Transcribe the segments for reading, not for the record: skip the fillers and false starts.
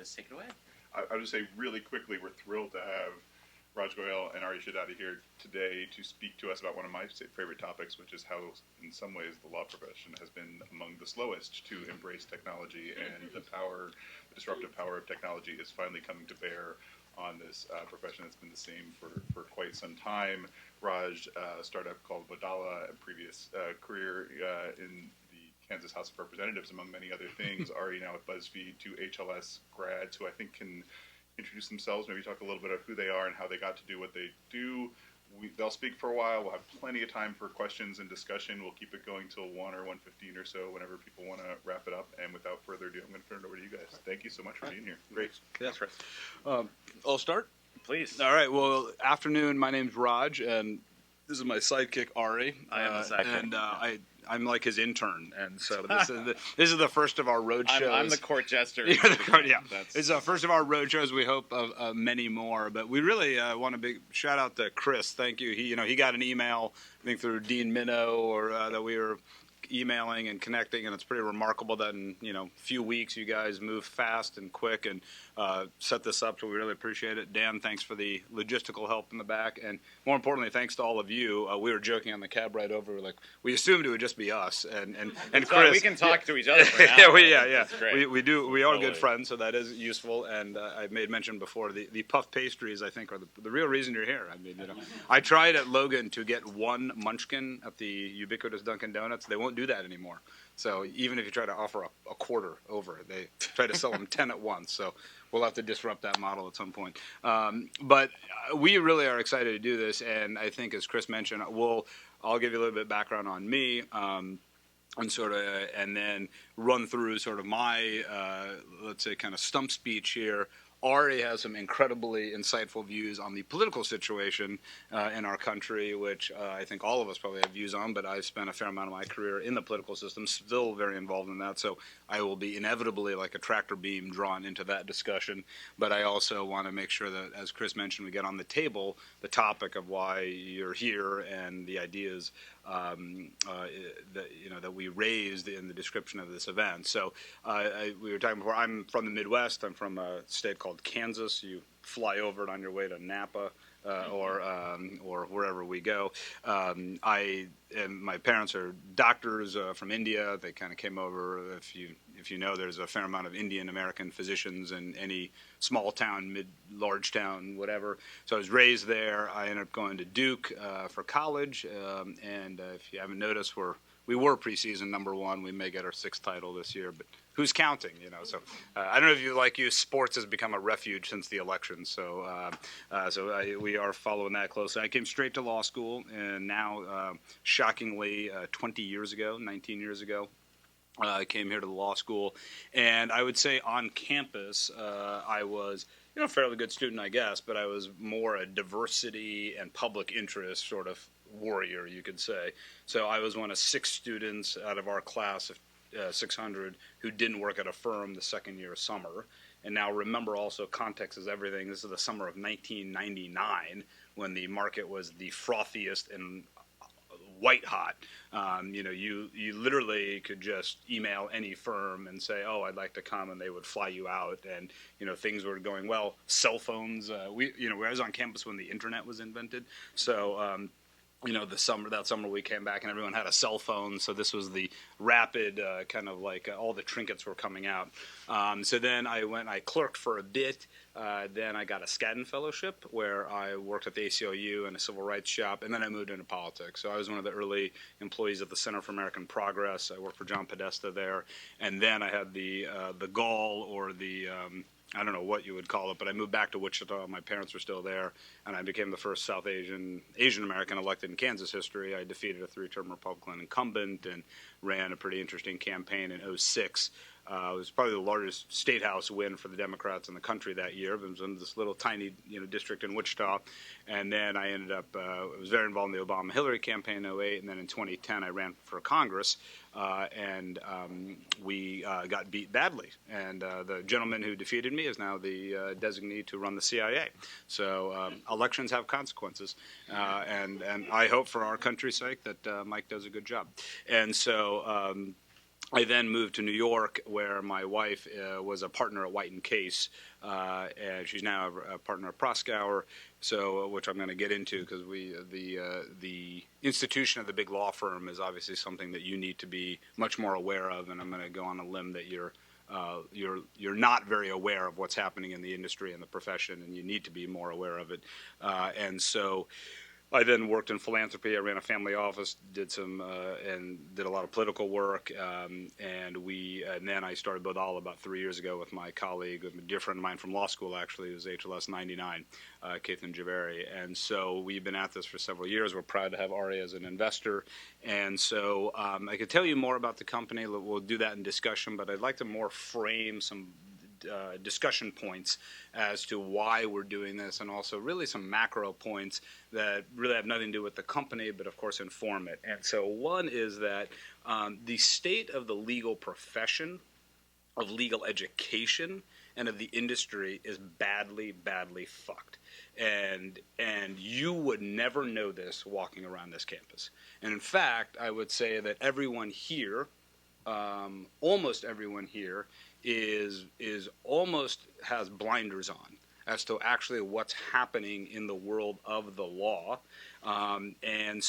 Analyst. Take it away. I would just say really quickly, we're thrilled to have Raj Goyle and Ari Shadadi here today to speak to us about one of my favorite topics, which is how, in some ways, the law profession has been among the slowest to embrace technology, and the disruptive power of technology is finally coming to bear on this profession that's been the same for quite some time. Raj, a startup called Bodhala, a previous career in the Kansas House of Representatives, among many other things. Ari now at BuzzFeed, two HLS grads who I think can introduce themselves, maybe talk a little bit of who they are and how they got to do what they do. They'll speak for a while. We'll have plenty of time for questions and discussion. We'll keep it going till 1 or 1:15 or so, whenever people want to wrap it up. And without further ado, I'm going to turn it over to you guys. Thank you so much for being here. Great. Yes, Chris. I'll start? Please. All right. Well, afternoon. My name's Raj, and this is my sidekick, Ari. I am the sidekick. And I'm like his intern, and so this is the first of our road shows. I'm the court jester. Yeah. It's the first of our road shows. We hope of many more, but we really want a big shout out to Chris. Thank you. He got an email, I think through Dean Minnow, or that we were emailing and connecting, and it's pretty remarkable that in a few weeks you guys moved fast and quick and set this up, so we really appreciate it. Dan, thanks for the logistical help in the back, and more importantly, thanks to all of you. We were joking on the cab ride over, like we assumed it would just be us and Chris. We can talk to each other for now. We do. We are good friends, so that is useful. And I made mention before the puff pastries, I think, are the real reason you're here. I mean, I tried at Logan to get one munchkin at the ubiquitous Dunkin' Donuts. They won't do that anymore. So even if you try to offer a quarter over, they try to sell them 10 at once. So we'll have to disrupt that model at some point. But we really are excited to do this, and I think, as Chris mentioned, I'll give you a little bit of background on me, and then run through sort of my let's say kind of stump speech here. Ari has some incredibly insightful views on the political situation in our country, which I think all of us probably have views on, but I've spent a fair amount of my career in the political system, still very involved in that, so I will be inevitably like a tractor beam drawn into that discussion. But I also want to make sure that, as Chris mentioned, we get on the table the topic of why you're here and the ideas that we raised in the description of this event. So we were talking before, I'm from the Midwest. I'm from a state called Kansas. You fly over it on your way to Napa or wherever we go. My parents are doctors from India. They kind of came over. If you know, there's a fair amount of Indian American physicians in any small town, large town, whatever. So I was raised there. I ended up going to Duke for college. And if you haven't noticed, we were preseason #1. We may get our 6th title this year, but who's counting? So I don't know if sports has become a refuge since the election. So we are following that closely. I came straight to law school, and now, shockingly, 19 years ago, I came here to the law school. And I would say on campus, I was a fairly good student, I guess, but I was more a diversity and public interest sort of warrior, you could say. So I was one of 6 students out of our class of 600 who didn't work at a firm the second year of summer. And now remember also, context is everything. This is the summer of 1999 when the market was the frothiest and white hot. You literally could just email any firm and say, "Oh, I'd like to come," and they would fly you out. And things were going well. Cell phones. I was on campus when the internet was invented. So. That summer we came back and everyone had a cell phone. So this was the rapid kind of like all the trinkets were coming out. So then I clerked for a bit. Then I got a Skadden Fellowship where I worked at the ACLU in a civil rights shop. And then I moved into politics. So I was one of the early employees at the Center for American Progress. I worked for John Podesta there. And then I had the gall or the I don't know what you would call it, but I moved back to Wichita. My parents were still there, and I became the first South Asian American elected in Kansas history. I defeated a 3-term Republican incumbent and ran a pretty interesting campaign in 2006. It was probably the largest state house win for the Democrats in the country that year. It was in this little tiny district in Wichita. And then I ended up, I was very involved in the Obama-Hillary campaign in 2008. And then in 2010, I ran for Congress. And we got beat badly. And the gentleman who defeated me is now the designee to run the CIA. So elections have consequences. And I hope for our country's sake that Mike does a good job. And so I then moved to New York, where my wife was a partner at White and Case, and she's now a partner at Proskauer. So, which I'm going to get into because the institution of the big law firm is obviously something that you need to be much more aware of, and I'm going to go on a limb that you're not very aware of what's happening in the industry and the profession, and you need to be more aware of it. And so I then worked in philanthropy. I ran a family office, did a lot of political work, and then I started Bodhala about 3 years ago with my colleague, a dear friend of mine from law school, actually, who's HLS 99, Keithan Javeri. And so we've been at this for several years. We're proud to have Ari as an investor. And so I could tell you more about the company. We'll do that in discussion, but I'd like to more frame some discussion points as to why we're doing this, and also really some macro points that really have nothing to do with the company, but of course inform it. And so one is that the state of the legal profession, of legal education, and of the industry is badly, badly fucked. And you would never know this walking around this campus. And in fact, I would say that everyone here, almost everyone here, is almost has blinders on as to actually what's happening in the world of the law. And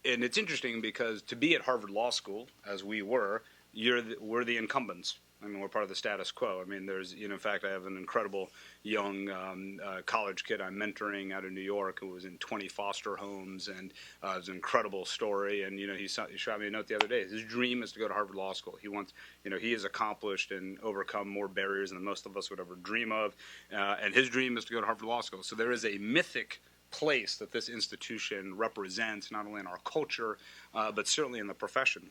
it's interesting because to be at Harvard Law School, as we were, we're the incumbents. I mean, we're part of the status quo. I mean, in fact, I have an incredible young college kid I'm mentoring out of New York who was in 20 foster homes, and it was an incredible story. And, he shot me a note the other day. His dream is to go to Harvard Law School. He wants, he has accomplished and overcome more barriers than most of us would ever dream of. And his dream is to go to Harvard Law School. So there is a mythic place that this institution represents, not only in our culture, but certainly in the profession.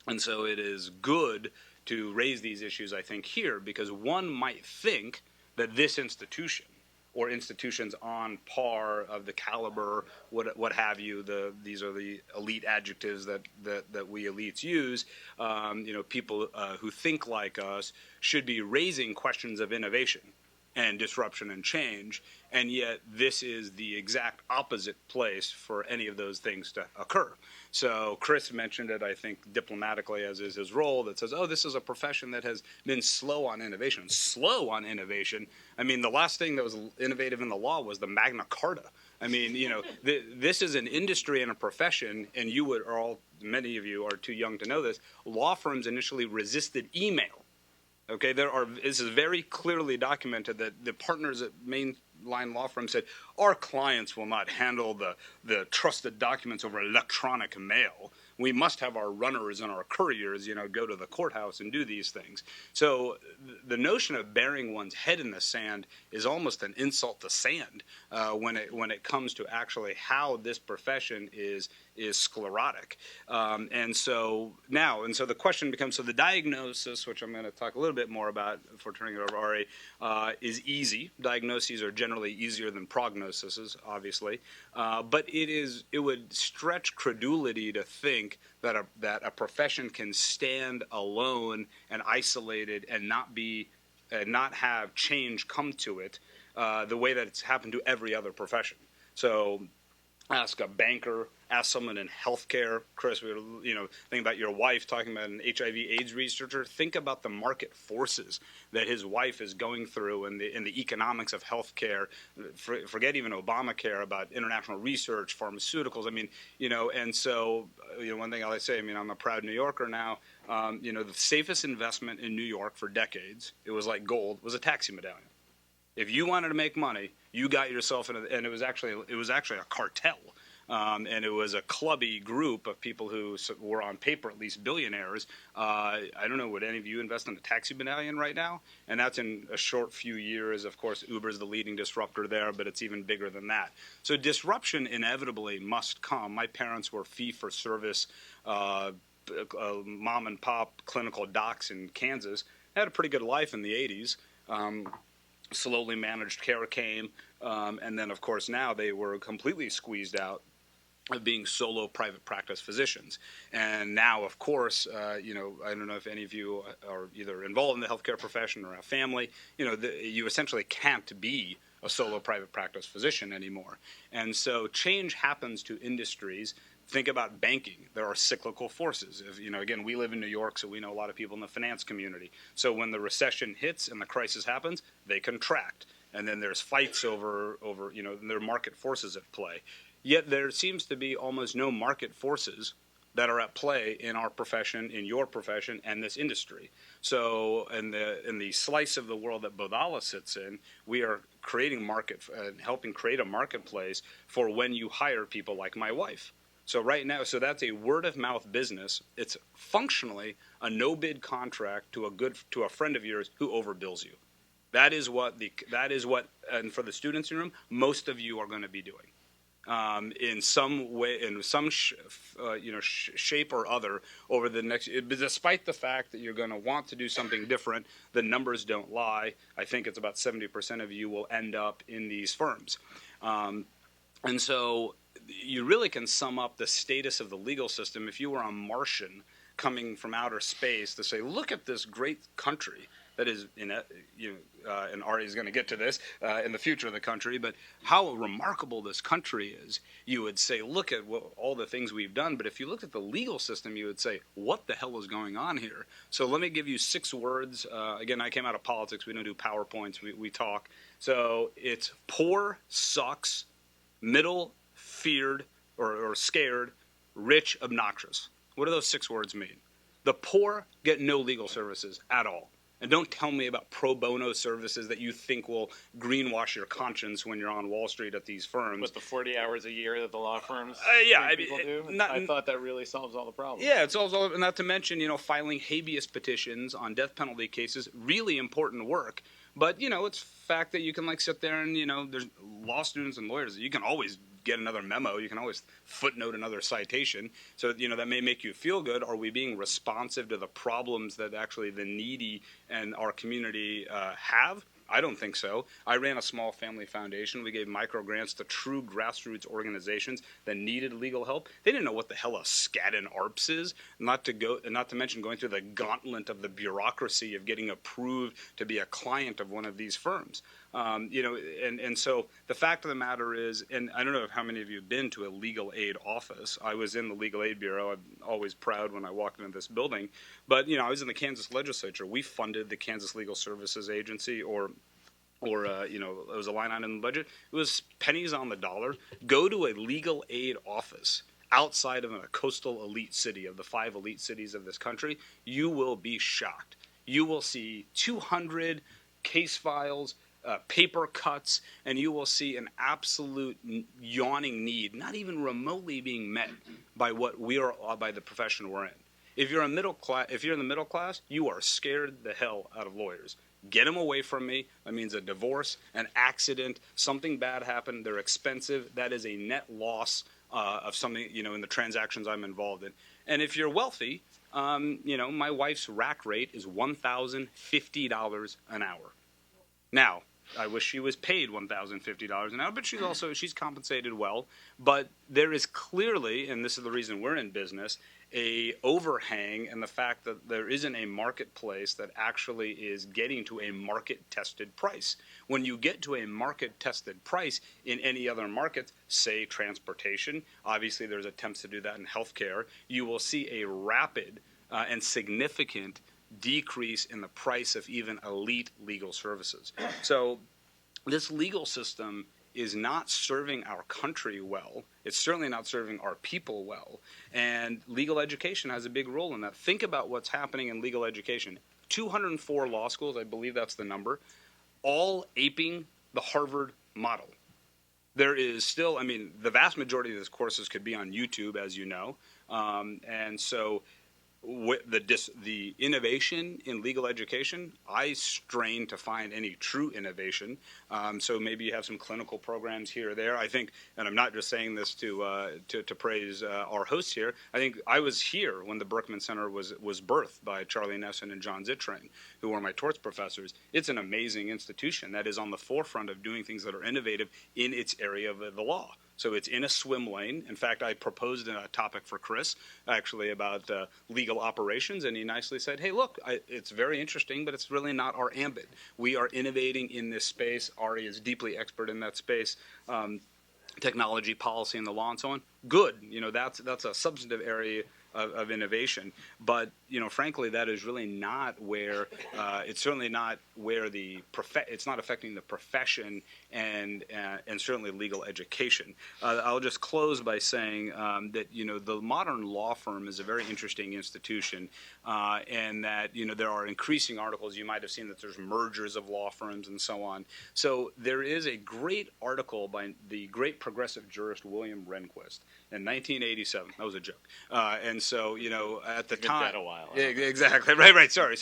And so it is good to raise these issues, I think, here, because one might think that this institution, or institutions on par of the caliber, what have you, these are the elite adjectives that we elites use, people who think like us should be raising questions of innovation and disruption and change, and yet this is the exact opposite place for any of those things to occur. So Chris mentioned it, I think, diplomatically, as is his role, that says, this is a profession that has been slow on innovation. Slow on innovation? I mean, the last thing that was innovative in the law was the Magna Carta. I mean, this is an industry and a profession, and many of you are too young to know this, law firms initially resisted email. Okay, this is very clearly documented that the partners at mainline law firms said, our clients will not handle the trusted documents over electronic mail. We must have our runners and our couriers, go to the courthouse and do these things. So the notion of burying one's head in the sand is almost an insult to sand when it comes to actually how this profession is sclerotic. And so the question becomes, so the diagnosis, which I'm going to talk a little bit more about before turning it over to Ari, is easy. Diagnoses are generally easier than prognoses, obviously. But it would stretch credulity to think that a profession can stand alone and isolated and not have change come to it the way that it's happened to every other profession. So ask a banker, ask someone in healthcare. Chris, we were, think about your wife talking about an HIV/AIDS researcher. Think about the market forces that his wife is going through in the economics of healthcare. Forget even Obamacare, about international research, pharmaceuticals. I mean, and so, one thing I like to say, I'm a proud New Yorker now. The safest investment in New York for decades, it was like gold, was a taxi medallion. If you wanted to make money, you got yourself and it was actually a cartel. And it was a clubby group of people who were on paper at least billionaires. I don't know, would any of you invest in a taxi medallion right now? And that's in a short few years. Of course, Uber's the leading disruptor there, but it's even bigger than that. So disruption inevitably must come. My parents were fee-for-service mom-and-pop clinical docs in Kansas. They had a pretty good life in the 80s. Slowly managed care came, and then, of course, now they were completely squeezed out of being solo private practice physicians. And now, of course, I don't know if any of you are either involved in the healthcare profession or have family, you essentially can't be a solo private practice physician anymore. And so change happens to industries Think about banking. There are cyclical forces. Again, we live in New York, so we know a lot of people in the finance community. So when the recession hits and the crisis happens, they contract. And then there's fights over there are market forces at play. Yet there seems to be almost no market forces that are at play in our profession, in your profession, and this industry. So in the slice of the world that Bodhala sits in, we are creating helping create a marketplace for when you hire people like my wife. So right now, that's a word of mouth business. It's functionally a no bid contract to a friend of yours who overbills you. That is what, and for the students in the room, most of you are going to be doing. In some way, in some shape or other, over the next. Despite the fact that you're going to want to do something different, the numbers don't lie. I think it's about 70% of you will end up in these firms, and so you really can sum up the status of the legal system if you were a Martian coming from outer space to say, look at this great country that is and Ari is going to get to this in the future of the country, but how remarkable this country is. You would say, look at all the things we've done, but if you looked at the legal system, you would say, what the hell is going on here? So let me give you 6 words. Again, I came out of politics. We don't do PowerPoints. We talk. So it's poor, sucks, middle, feared or scared, rich, obnoxious. What do those 6 words mean? The poor get no legal services at all. And don't tell me about pro bono services that you think will greenwash your conscience when you're on Wall Street at these firms. With the 40 hours a year that the law firms people do? I thought that really solves all the problems. Yeah, it solves all. Not to mention, filing habeas petitions on death penalty cases, really important work. But, it's fact that you can sit there and, there's law students and lawyers. You can always get another memo. You can always footnote another citation. So, that may make you feel good. Are we being responsive to the problems that actually the needy and our community have? I don't think so. I ran a small family foundation. We gave micro grants to true grassroots organizations that needed legal help. They didn't know what the hell a scat and ARPS is, not to mention going through the gauntlet of the bureaucracy of getting approved to be a client of one of these firms. And so the fact of the matter is, and I don't know how many of you have been to a legal aid office. I was in the Legal Aid Bureau. I'm always proud when I walked into this building. But, I was in the Kansas legislature. We funded the Kansas Legal Services Agency, or it was a line item in the budget. It was pennies on the dollar. Go to a legal aid office outside of a coastal elite city, of the 5 elite cities of this country. You will be shocked. You will see 200 case files, paper cuts, and you will see an absolute yawning need, not even remotely being met by by the profession we're in. If you're in the middle class, you are scared the hell out of lawyers. Get them away from me. That means a divorce, an accident, something bad happened. They're expensive. That is a net loss of something, in the transactions I'm involved in. And if you're wealthy, my wife's rack rate is $1,050 an hour. Now, I wish she was paid $1,050 an hour, but she's compensated well. But there is clearly, and this is the reason we're in business, a overhang in the fact that there isn't a marketplace that actually is getting to a market-tested price. When you get to a market-tested price in any other market, say transportation, obviously there's attempts to do that in healthcare, you will see a rapid and significant decrease in the price of even elite legal services. So this legal system is not serving our country well. It's certainly not serving our people well. And legal education has a big role in that. Think about what's happening in legal education. 204 law schools, I believe that's the number, all aping the Harvard model. There is still, the vast majority of these courses could be on YouTube, as you know. And so the innovation in legal education, I strain to find any true innovation. So maybe you have some clinical programs here or there. I think, and I'm not just saying this to praise our hosts here. I think I was here when the Berkman Center was birthed by Charlie Nesson and John Zittrain, who were my torts professors. It's an amazing institution that is on the forefront of doing things that are innovative in its area of the law. So it's in a swim lane. In fact, I proposed a topic for Chris, actually, about legal operations, and he nicely said, hey, look, it's very interesting, but it's really not our ambit. We are innovating in this space. Ari is deeply expert in that space. technology policy and the law and so on. Good, that's a substantive area of innovation, but frankly, that is really not where it's certainly not where it's not affecting the profession and certainly legal education. I'll just close by saying that the modern law firm is a very interesting institution, and that there are increasing articles. You might have seen that there's mergers of law firms and so on. So there is a great article by the great progressive jurist William Rehnquist in 1987. That was a joke. And so, at the time, a while. Exactly. Right. Sorry.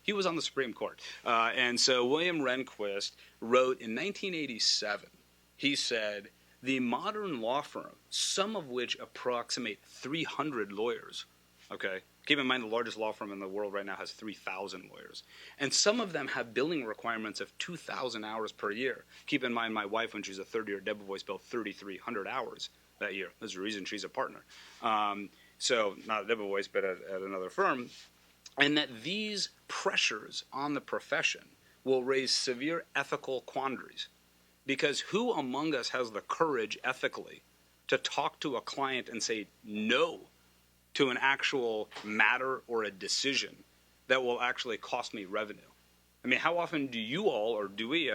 He was on the Supreme Court. And so William Rehnquist wrote in 1987, he said, the modern law firm, some of which approximate 300 lawyers, okay? Keep in mind the largest law firm in the world right now has 3,000 lawyers. And some of them have billing requirements of 2,000 hours per year. Keep in mind my wife, when she's a third-year Debevoise, billed 3,300 hours that year. There's a reason she's a partner. So not at Debevoise, but at another firm. And that these pressures on the profession will raise severe ethical quandaries. Because who among us has the courage ethically to talk to a client and say no to an actual matter or a decision that will actually cost me revenue? I mean, how often do you all, or do we,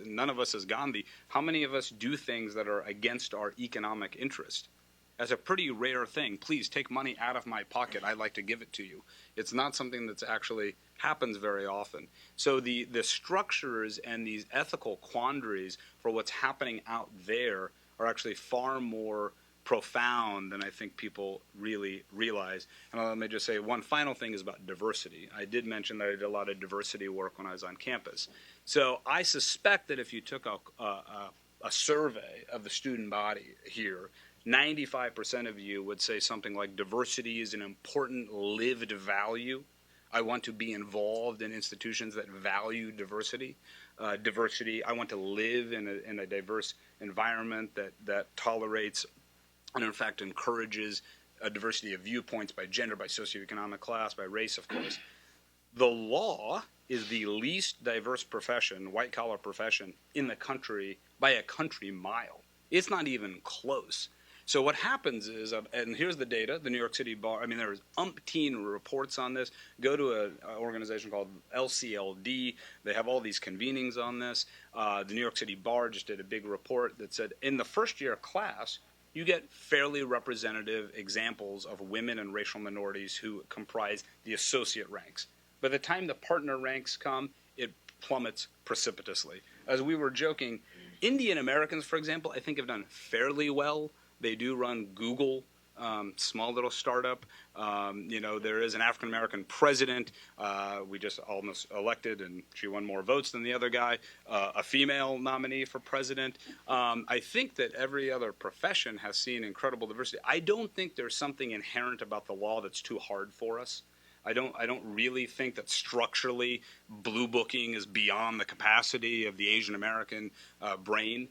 none of us is Gandhi, how many of us do things that are against our economic interest? That's a pretty rare thing. Please take money out of my pocket. I'd like to give it to you. It's not something that's actually happens very often. So the structures and these ethical quandaries for what's happening out there are actually far more profound than I think people really realize. And let me just say one final thing is about diversity. I did mention that I did a lot of diversity work when I was on campus. So I suspect that if you took a survey of the student body here, 95% of you would say something like diversity is an important lived value. I want to be involved in institutions that value diversity. I want to live in a diverse environment that tolerates and in fact encourages a diversity of viewpoints by gender, by socioeconomic class, by race, of course. The law is the least diverse profession, white-collar profession, in the country by a country mile. It's not even close. So what happens is, and here's the data, the New York City Bar, there's umpteen reports on this. Go to an organization called LCLD. They have all these convenings on this. The New York City Bar just did a big report that said in the first year class, you get fairly representative examples of women and racial minorities who comprise the associate ranks. By the time the partner ranks come, it plummets precipitously. As we were joking, Indian Americans, for example, I think have done fairly well. They do run Google, small little startup. There is an African-American president. We just almost elected, and she won more votes than the other guy, a female nominee for president. I think that every other profession has seen incredible diversity. I don't think there's something inherent about the law that's too hard for us. I don't really think that structurally blue booking is beyond the capacity of the Asian American brain.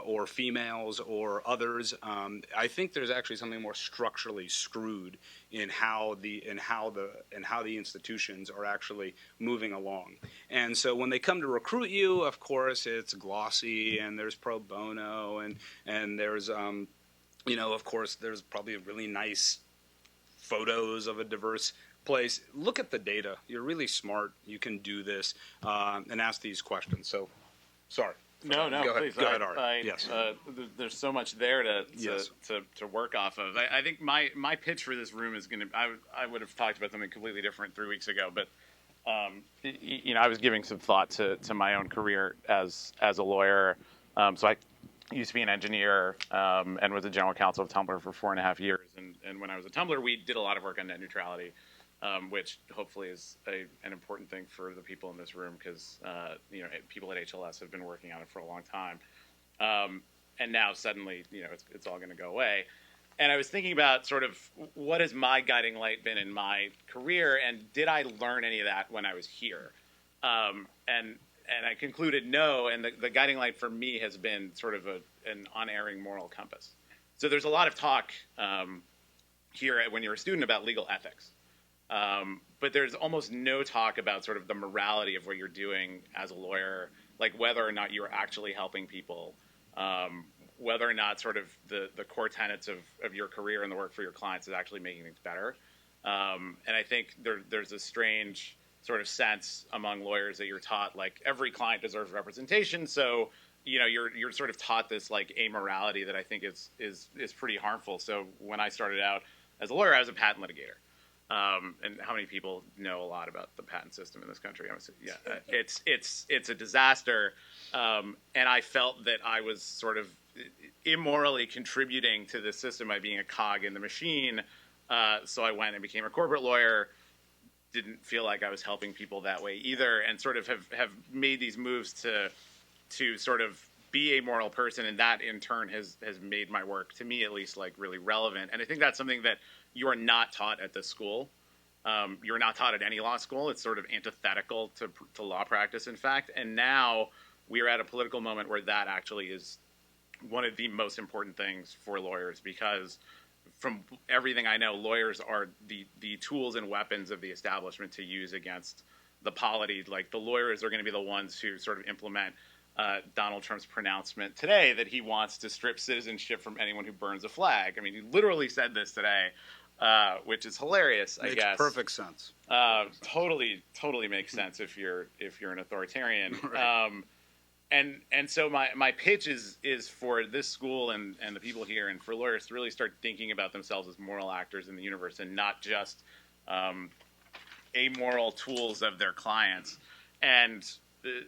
Or females or others. I think there's actually something more structurally screwed in how the institutions are actually moving along. And so when they come to recruit you, of course, it's glossy and there's pro bono and there's of course there's probably really nice photos of a diverse place. Look at the data. You're really smart. You can do this and ask these questions. So, sorry. No, please. Go ahead, Art. Yes. There's so much there to work off of. I think my pitch for this room is going to. I would have talked about something completely different 3 weeks ago, but I was giving some thought to my own career as a lawyer. So I used to be an engineer and was a general counsel of Tumblr for 4.5 years. And when I was at Tumblr, we did a lot of work on net neutrality. Which hopefully is an important thing for the people in this room because people at HLS have been working on it for a long time, and now suddenly it's all going to go away. And I was thinking about sort of what has my guiding light been in my career, and did I learn any of that when I was here? And I concluded no. And the guiding light for me has been sort of an unerring moral compass. So there's a lot of talk here when you're a student about legal ethics. But there's almost no talk about sort of the morality of what you're doing as a lawyer, like whether or not you're actually helping people, whether or not sort of the core tenets of your career and the work for your clients is actually making things better. And I think there's a strange sort of sense among lawyers that you're taught, like, every client deserves representation. So, you're sort of taught this like amorality that I think is pretty harmful. So when I started out as a lawyer, I was a patent litigator. And how many people know a lot about the patent system in this country? It's a disaster. And I felt that I was sort of immorally contributing to the system by being a cog in the machine. So I went and became a corporate lawyer. Didn't feel like I was helping people that way either, and sort of have made these moves to sort of be a moral person, and that in turn has made my work, to me at least, like really relevant. And I think that's something that you are not taught at this school. You're not taught at any law school. It's sort of antithetical to law practice, in fact. And now we are at a political moment where that actually is one of the most important things for lawyers, because from everything I know, lawyers are the tools and weapons of the establishment to use against the polity. Like, the lawyers are going to be the ones who sort of implement Donald Trump's pronouncement today that he wants to strip citizenship from anyone who burns a flag. I mean, he literally said this today, which is hilarious, I guess. Makes perfect sense. Totally makes sense if you're an authoritarian. Right. And so my pitch is for this school and the people here and for lawyers to really start thinking about themselves as moral actors in the universe and not just amoral tools of their clients. And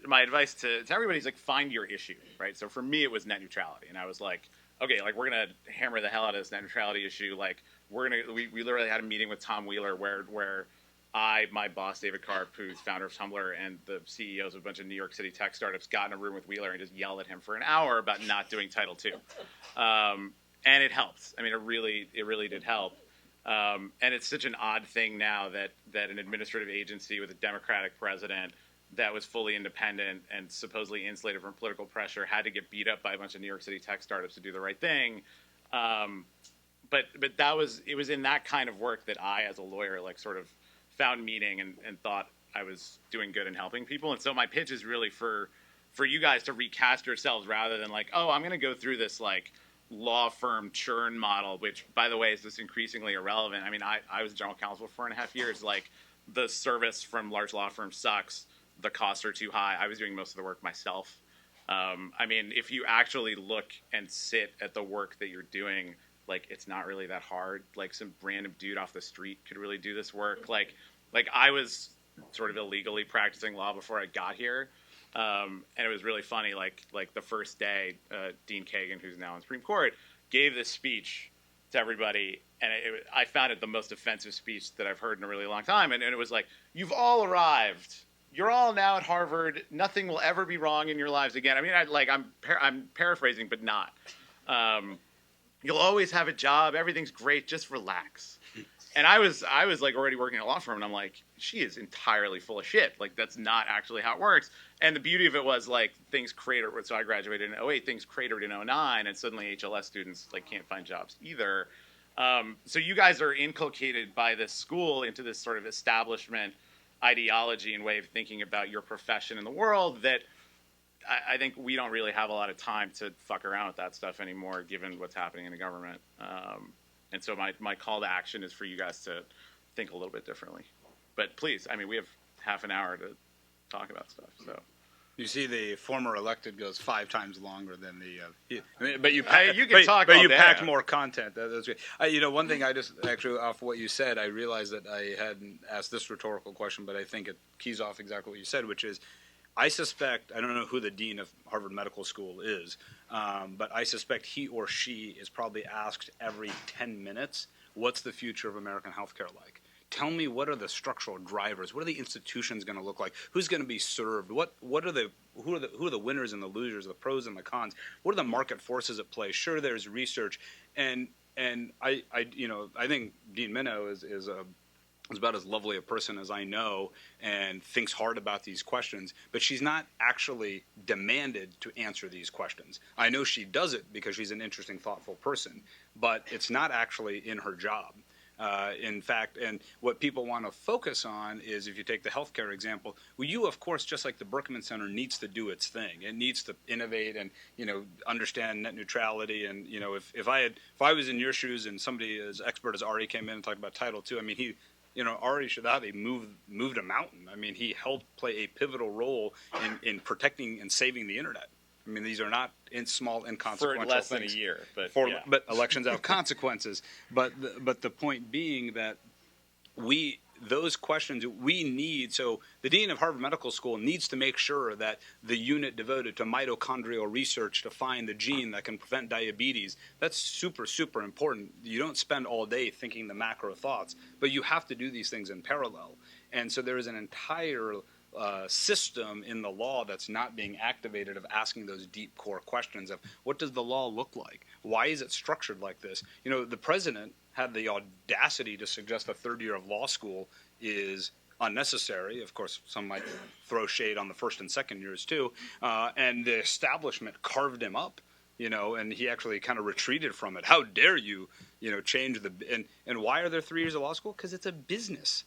my advice to everybody is, like, find your issue, right? So for me, it was net neutrality, and I was like, okay, like, we're gonna hammer the hell out of this net neutrality issue. Like, we literally had a meeting with Tom Wheeler where my boss David Karp, who's founder of Tumblr, and the CEOs of a bunch of New York City tech startups got in a room with Wheeler and just yelled at him for an hour about not doing Title II, and it helped. I mean, it really did help. And it's such an odd thing now that an administrative agency with a Democratic president that was fully independent and supposedly insulated from political pressure had to get beat up by a bunch of New York City tech startups to do the right thing. But it was in that kind of work that I, as a lawyer, like, sort of found meaning and thought I was doing good and helping people. And so my pitch is really for you guys to recast yourselves rather than like, oh, I'm going to go through this like law firm churn model, which, by the way, is just increasingly irrelevant. I mean, I was general counsel for 4.5 years. Like, the service from large law firms sucks. The costs are too high. I was doing most of the work myself. I mean, if you actually look and sit at the work that you're doing, like, it's not really that hard. Like, some random dude off the street could really do this work. Like I was sort of illegally practicing law before I got here. And it was really funny. Like the first day, Dean Kagan, who's now in Supreme Court, gave this speech to everybody. And I found it the most offensive speech that I've heard in a really long time. And it was like, you've all arrived. You're all now at Harvard. Nothing will ever be wrong in your lives again. I mean, I'm paraphrasing, but not. You'll always have a job. Everything's great. Just relax. And I was like already working at a law firm, and I'm like, she is entirely full of shit. Like, that's not actually how it works. And the beauty of it was, like, things cratered. So I graduated in 2008. Things cratered in 2009, and suddenly HLS students, like, can't find jobs either. So you guys are inculcated by this school into this sort of establishment ideology and way of thinking about your profession in the world that I think we don't really have a lot of time to fuck around with that stuff anymore, given what's happening in the government. And so my call to action is for you guys to think a little bit differently. But please, I mean, we have half an hour to talk about stuff. So you see, the former elected goes 5 times longer than the. You packed more content. That's great. One thing I just actually off what you said, I realized that I hadn't asked this rhetorical question, but I think it keys off exactly what you said, which is, I suspect, I don't know who the dean of Harvard Medical School is, but I suspect he or she is probably asked every 10 minutes, what's the future of American healthcare like? Tell me, what are the structural drivers? What are the institutions going to look like? Who's going to be served? Who are the winners and the losers, the pros and the cons? What are the market forces at play? Sure, there's research, and I think Dean Minow is about as lovely a person as I know and thinks hard about these questions, but she's not actually demanded to answer these questions. I know she does it because she's an interesting, thoughtful person, but it's not actually in her job. In fact, and what people want to focus on is, if you take the healthcare example, well, you, of course, just like the Berkman Center, needs to do its thing. It needs to innovate and, understand net neutrality. And, if I was in your shoes and somebody as expert as Ari came in and talked about Title II, I mean, Ari Shadavi moved a mountain. I mean, he helped play a pivotal role in protecting and saving the internet. I mean, these are not small, inconsequential for less things. than a year, But elections have consequences. But the point being that those questions we need. So the dean of Harvard Medical School needs to make sure that the unit devoted to mitochondrial research to find the gene that can prevent diabetes, that's super, super important. You don't spend all day thinking the macro thoughts, but you have to do these things in parallel. And so there is an entire system in the law that's not being activated of asking those deep core questions of what does the law look like? Why is it structured like this? The president had the audacity to suggest a third year of law school is unnecessary. Of course, some might throw shade on the first and second years too. And the establishment carved him up, and he actually kind of retreated from it. How dare you, change and why are there 3 years of law school? Because it's a business.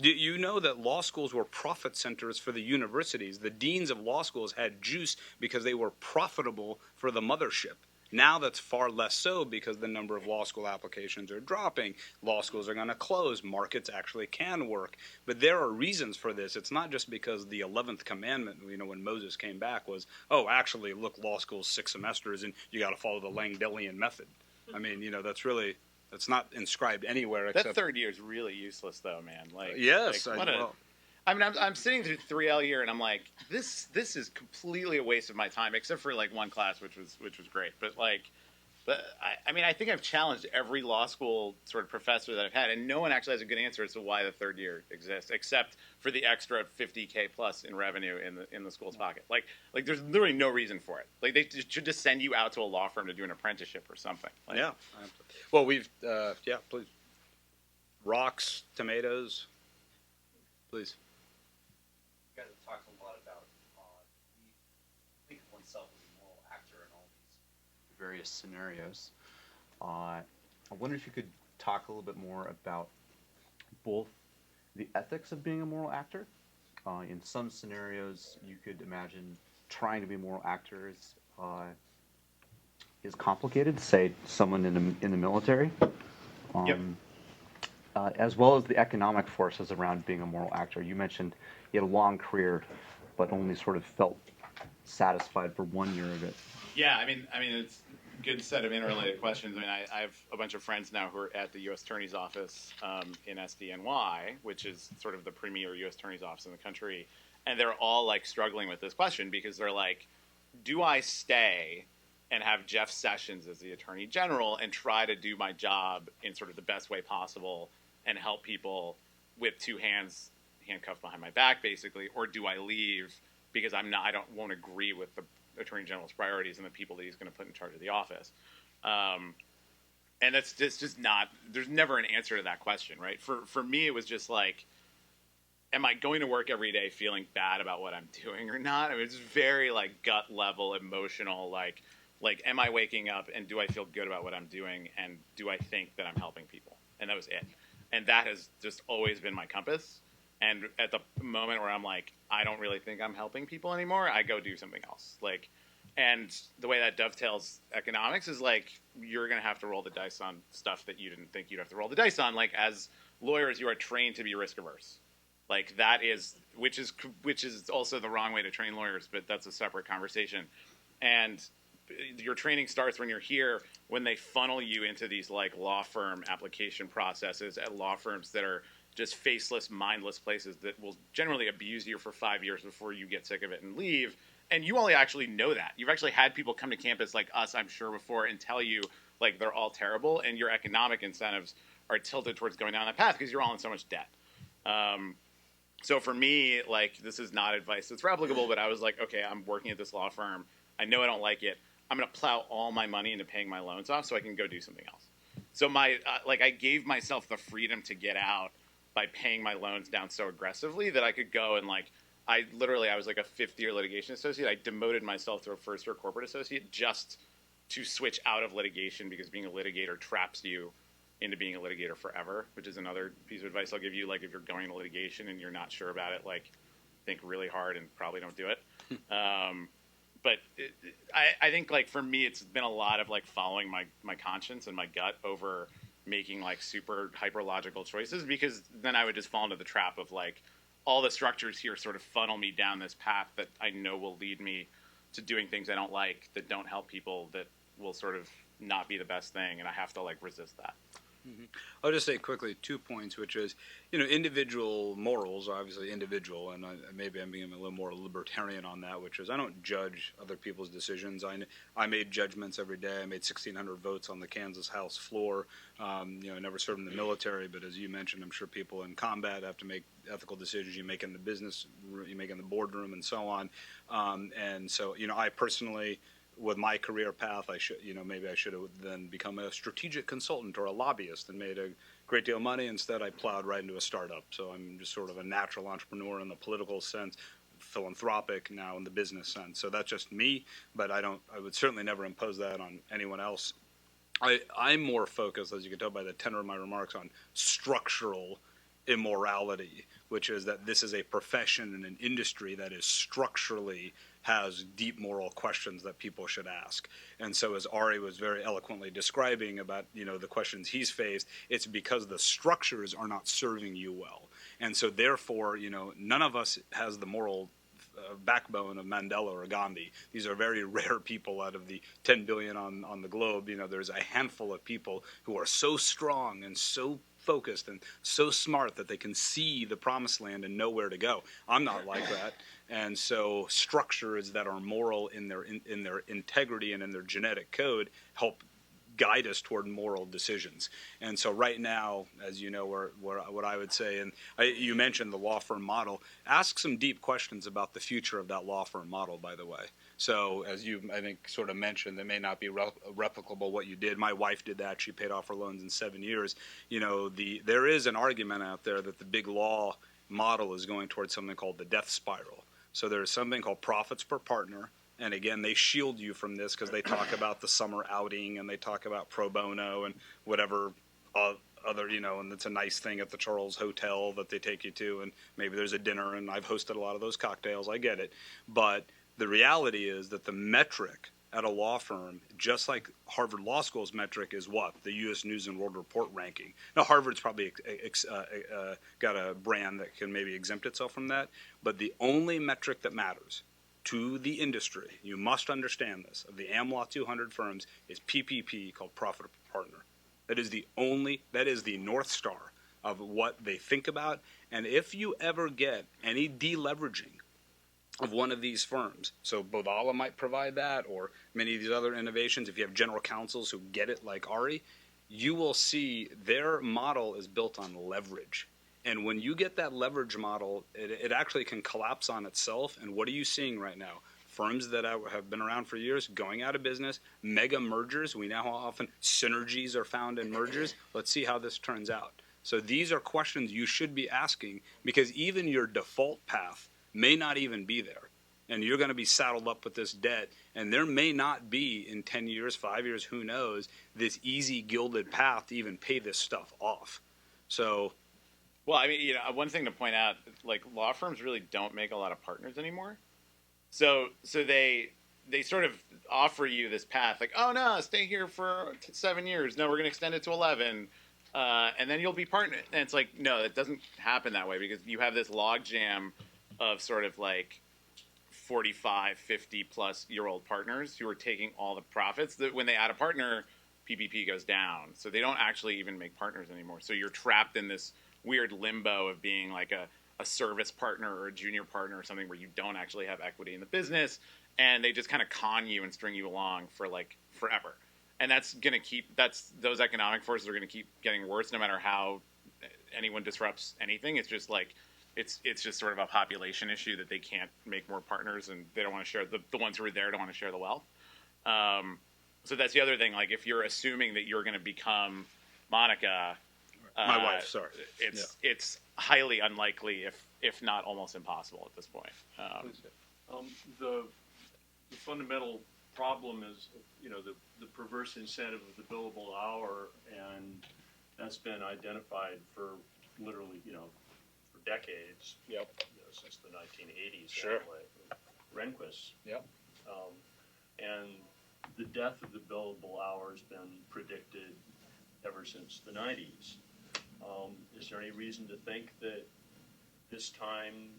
Do you know that law schools were profit centers for the universities? The deans of law schools had juice because they were profitable for the mothership. Now that's far less so because the number of law school applications are dropping. Law schools are going to close. Markets actually can work. But there are reasons for this. It's not just because the 11th commandment, when Moses came back, was, actually, look, law school's 6 semesters and you got to follow the Langdellian method. I mean, that's not inscribed anywhere except... That third year is really useless, though, man. Yes. I'm sitting through 3L year, and I'm like, this is completely a waste of my time, except for one class, which was great. But I think I've challenged every law school sort of professor that I've had, and no one actually has a good answer as to why the third year exists, except for the extra $50K plus in revenue in the school's pocket. There's literally no reason for it. They should just send you out to a law firm to do an apprenticeship or something. Yeah. Well, please. Rocks, tomatoes, please. You guys have talked a lot about think of oneself as a moral actor in all these various scenarios. I wonder if you could talk a little bit more about both the ethics of being a moral actor. In some scenarios, you could imagine trying to be a moral actor is complicated. Say someone in the military. Yep. As well as the economic forces around being a moral actor. You mentioned you had a long career, but only sort of felt satisfied for 1 year of it. Yeah, I mean, it's a good set of interrelated questions. I mean, I have a bunch of friends now who are at the U.S. Attorney's Office in SDNY, which is sort of the premier U.S. Attorney's Office in the country, and they're all struggling with this question because they're like, do I stay and have Jeff Sessions as the Attorney General and try to do my job in sort of the best way possible and help people with 2 hands handcuffed behind my back, basically, or do I leave because won't agree with the Attorney General's priorities and the people that he's going to put in charge of the office? And it's just not. There's never an answer to that question, right? For me, it was just am I going to work every day feeling bad about what I'm doing or not? I mean, it's very gut level, emotional, am I waking up and do I feel good about what I'm doing and do I think that I'm helping people? And that was it. And that has just always been my compass. And at the moment where I'm I don't really think I'm helping people anymore, I go do something else. And the way that dovetails economics is you're going to have to roll the dice on stuff that you didn't think you'd have to roll the dice on. As lawyers, you are trained to be risk averse. That is, which is also the wrong way to train lawyers, but that's a separate conversation. And your training starts when you're here, when they funnel you into these law firm application processes at law firms that are just faceless, mindless places that will generally abuse you for 5 years before you get sick of it and leave. And you only actually know that. You've actually had people come to campus like us, I'm sure, before and tell you they're all terrible, and your economic incentives are tilted towards going down that path because you're all in so much debt. So for me, this is not advice that's replicable, but I was okay, I'm working at this law firm. I know I don't like it. I'm going to plow all my money into paying my loans off so I can go do something else. So I gave myself the freedom to get out by paying my loans down so aggressively that I could go and I was a 5th-year litigation associate. I demoted myself to a 1st-year corporate associate just to switch out of litigation because being a litigator traps you into being a litigator forever, which is another piece of advice I'll give you. Like if you're going to litigation and you're not sure about it, like think really hard and probably don't do it. But I think like for me, it's been a lot of like following my conscience and my gut over making like super hyper logical choices, because then I would just fall into the trap of like all the structures here sort of funnel me down this path that I know will lead me to doing things I don't like, that don't help people, that will sort of not be the best thing, and I have to like resist that. Mm-hmm. I'll just say quickly 2 points, which is, individual morals are obviously individual, and maybe I'm being a little more libertarian on that, which is I don't judge other people's decisions. I made judgments every day. I made 1,600 votes on the Kansas House floor. I never served in the military, but as you mentioned, I'm sure people in combat have to make ethical decisions you make in the business, you make in the boardroom, and so on. And so, I personally, with my career path, maybe I should have then become a strategic consultant or a lobbyist and made a great deal of money. Instead, I plowed right into a startup. So I'm just sort of a natural entrepreneur in the political sense, philanthropic now in the business sense. So that's just me, but I would certainly never impose that on anyone else. I'm more focused, as you can tell by the tenor of my remarks, on structural immorality, which is that this is a profession and an industry that is structurally has deep moral questions that people should ask. And so as Ari was very eloquently describing about, the questions he's faced, it's because the structures are not serving you well. And so therefore, none of us has the moral backbone of Mandela or Gandhi. These are very rare people out of the 10 billion on the globe. There's a handful of people who are so strong and so focused and so smart that they can see the promised land and know where to go. I'm not like that. And so structures that are moral in their integrity and in their genetic code help guide us toward moral decisions. And so right now, as you know, what I would say, and you mentioned the law firm model, ask some deep questions about the future of that law firm model, by the way. So as you, I think, sort of mentioned, that may not be replicable what you did. My wife did that. She paid off her loans in 7 years. There is an argument out there that the big law model is going towards something called the death spiral. So there's something called profits per partner. And again, they shield you from this because they talk about the summer outing and they talk about pro bono and whatever other, and it's a nice thing at the Charles Hotel that they take you to, and maybe there's a dinner, and I've hosted a lot of those cocktails. I get it. But the reality is that the metric at a law firm, just like Harvard Law School's metric, is what? The U.S. News and World Report ranking. Now, Harvard's probably got a brand that can maybe exempt itself from that, but the only metric that matters to the industry, you must understand this, of the AmLaw 200 firms, is PPP, called profit per partner. That is the North Star of what they think about. And if you ever get any deleveraging of one of these firms, so Bodhala might provide that, or many of these other innovations, if you have general counsels who get it like Ari, you will see their model is built on leverage. And when you get that leverage model, it actually can collapse on itself. And what are you seeing right now? Firms that have been around for years going out of business, mega mergers. We know how often synergies are found in mergers. Let's see how this turns out. So these are questions you should be asking, because even your default path may not even be there. And you're going to be saddled up with this debt. And there may not be in 10 years, 5 years, who knows, this easy gilded path to even pay this stuff off. So... Well, I mean, one thing to point out, like law firms really don't make a lot of partners anymore. So they sort of offer you this path, like, oh no, stay here for 7 years. No, we're going to extend it to 11, and then you'll be partner. And it's like, no, it doesn't happen that way, because you have this logjam of sort of like 45, 50 plus year old partners who are taking all the profits. That when they add a partner, PPP goes down. So they don't actually even make partners anymore. So you're trapped in this weird limbo of being like a service partner or a junior partner or something where you don't actually have equity in the business, and they just kind of con you and string you along for like forever. And that's going to those economic forces are going to keep getting worse no matter how anyone disrupts anything. It's just like, it's just sort of a population issue that they can't make more partners, and they don't want to share, the ones who are there don't want to share the wealth. So that's the other thing. Like if you're assuming that you're going to become Monica, my wife, sorry. It's highly unlikely, if not almost impossible at this point. The fundamental problem is, the perverse incentive of the billable hour, and that's been identified for literally, for decades. Yep. Since the 1980s. Sure. Anyway. Rehnquist. Yep. And the death of the billable hour has been predicted ever since the 90s. Is there any reason to think that this time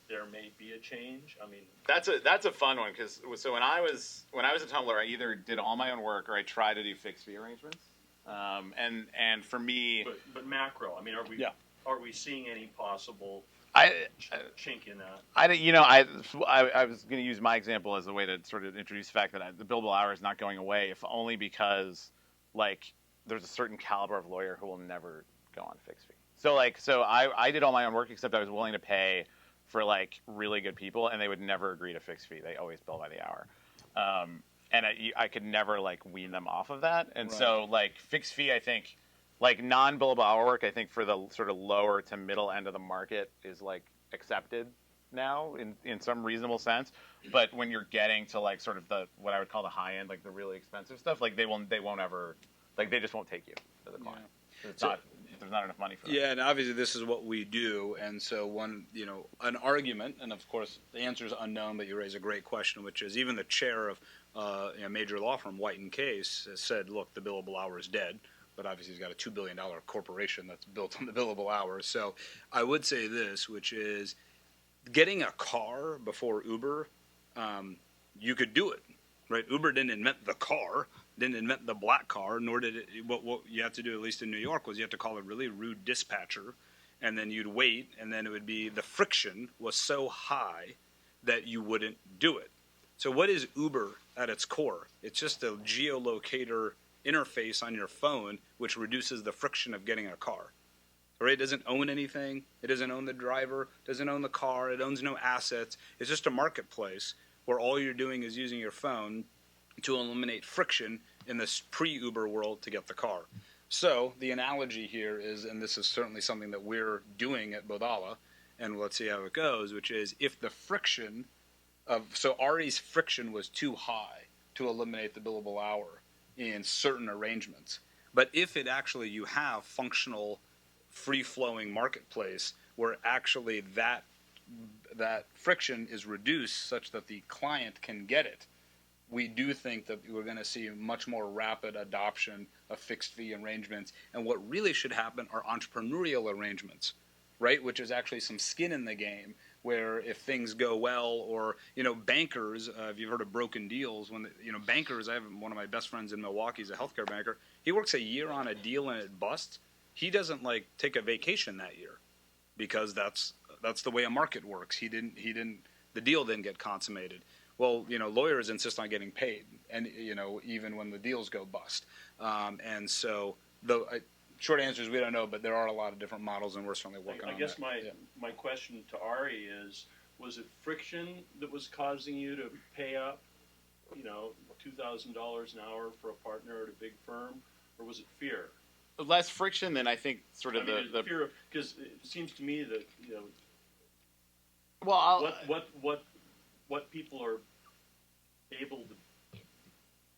there may be a change? I mean, that's a fun one because so when I was at Tumblr, I either did all my own work or I tried to do fixed fee arrangements. And for me, but macro. I mean, are we seeing any possible chink in that? I was going to use my example as a way to sort of introduce the fact that the billable hour is not going away, if only because like there's a certain caliber of lawyer who will never go on fixed fee. So I did all my own work except I was willing to pay for like really good people, and they would never agree to fixed fee. They always bill by the hour, and I could never like wean them off of that. And right. So like fixed fee, I think. Like non-billable hour work, I think for the sort of lower to middle end of the market is like accepted now in some reasonable sense. But when you're getting to like sort of the what I would call the high end, like the really expensive stuff, like they won't ever like they just won't take you to the client. Yeah. There's not enough money for that. Yeah, and obviously this is what we do, and so an argument, and of course the answer is unknown, but you raise a great question, which is even the chair of a major law firm, White and Case, has said, look, the billable hour is dead. But obviously he's got a $2 billion corporation that's built on the billable hours. So I would say this, which is getting a car before Uber, you could do it, right? Uber didn't invent the car, didn't invent the black car, nor did it. What you have to do, at least in New York, was you have to call a really rude dispatcher, and then you'd wait, and then it would be the friction was so high that you wouldn't do it. So what is Uber at its core? It's just a geolocator interface on your phone, which reduces the friction of getting a car. Right? It doesn't own anything. It doesn't own the driver. Doesn't own the car. It owns no assets. It's just a marketplace where all you're doing is using your phone to eliminate friction in this pre-Uber world to get the car. So the analogy here is, and this is certainly something that we're doing at Bodhala, and let's see how it goes, which is if the friction so Ari's friction was too high to eliminate the billable hour in certain arrangements. But if it actually you have functional, free-flowing marketplace where actually that friction is reduced such that the client can get it, we do think that we're going to see much more rapid adoption of fixed-fee arrangements. And what really should happen are entrepreneurial arrangements, right, which is actually some skin in the game, where if things go well, or bankers, if you've heard of broken deals, when bankers, I have one of my best friends in Milwaukee, he's a healthcare banker. He works a year on a deal and it busts. He doesn't like take a vacation that year because that's the way a market works. The deal didn't get consummated. Well, lawyers insist on getting paid, and even when the deals go bust. And so short answer is we don't know, but there are a lot of different models, and we're certainly working on that. I guess my question to Ari is, was it friction that was causing you to pay up, $2,000 an hour for a partner at a big firm, or was it fear? Less friction than I think sort of the fear of, because it seems to me that, well, what people are able to,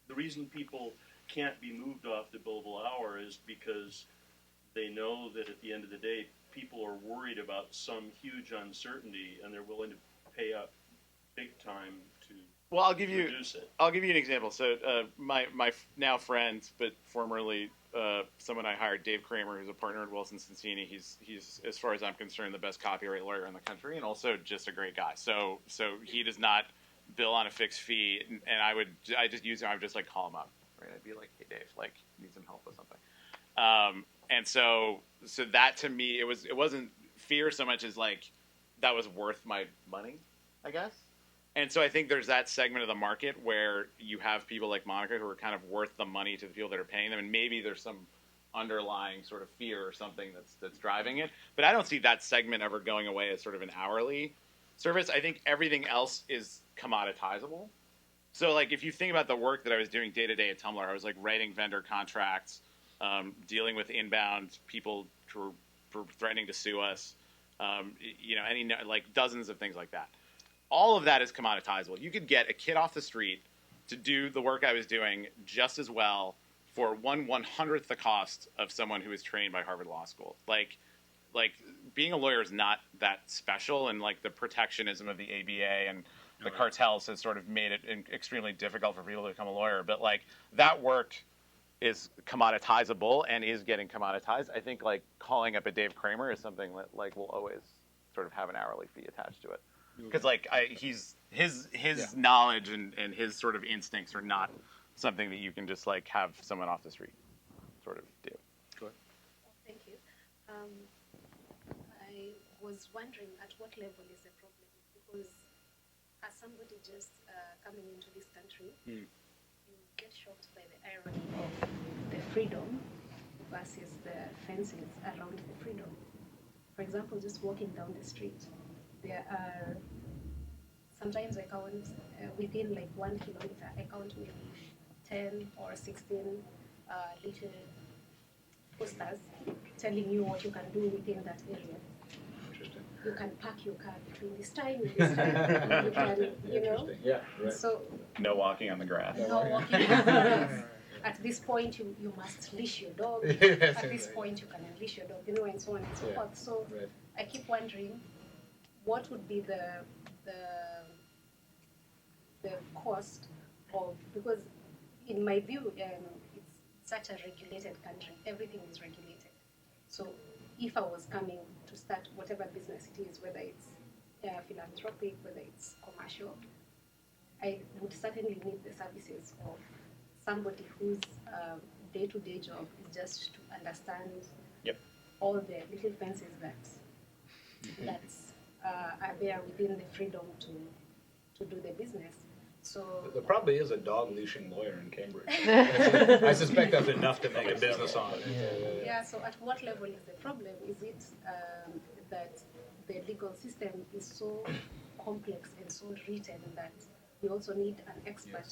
the reason people can't be moved off the billable hour is because they know that at the end of the day, people are worried about some huge uncertainty, and they're willing to pay up big time to reduce it. I'll give you an example. So my now friend, but formerly someone I hired, Dave Kramer, who's a partner at Wilson Sonsini. He's as far as I'm concerned the best copyright lawyer in the country, and also just a great guy. So he does not bill on a fixed fee, and I would just like call him up. Right? I'd be like, hey Dave, like need some help with something. And so that to me, it wasn't fear so much as like that was worth my money, I guess. And so I think there's that segment of the market where you have people like Monica who are kind of worth the money to the people that are paying them, and maybe there's some underlying sort of fear or something that's driving it. But I don't see that segment ever going away as sort of an hourly service. I think everything else is commoditizable. So like if you think about the work that I was doing day to day at Tumblr, I was like writing vendor contracts, dealing with inbound people who were threatening to sue us, like dozens of things like that. All of that is commoditizable. You could get a kid off the street to do the work I was doing just as well for 1/100th the cost of someone who is trained by Harvard Law School. Like being a lawyer is not that special, and like the protectionism of the ABA and the cartels has sort of made it extremely difficult for people to become a lawyer. But like that work is commoditizable and is getting commoditized. I think like calling up a Dave Kramer is something that like will always sort of have an hourly fee attached to it, because like his knowledge and his sort of instincts are not something that you can just like have someone off the street sort of do. Go ahead. Thank you. I was wondering at what level is the problem, because as somebody just coming into this country, you get shocked by the irony of the freedom versus the fences around the freedom. For example, just walking down the street, there are sometimes I count within like 1 kilometer, I count maybe 10 or 16 little posters telling you what you can do within that area. Interesting. You can park your car between this time and this time. You can, you know. Yeah. Right. So No walking on the grass. no walking. At this point, you must leash your dog. At this point, you can unleash your dog, you know, and so on and so forth. So I keep wondering, what would be the cost of, because in my view, it's such a regulated country. Everything is regulated. So if I was coming to start whatever business it is, whether it's philanthropic, whether it's commercial, I would certainly need the services of somebody whose day-to-day job is just to understand all the little fences that are there within the freedom to do the business. So There probably is a dog leashing lawyer in Cambridge. I suspect that's enough to make a business on it. yeah, so at what level is the problem? Is it that the legal system is so complex and so written that you also need an expert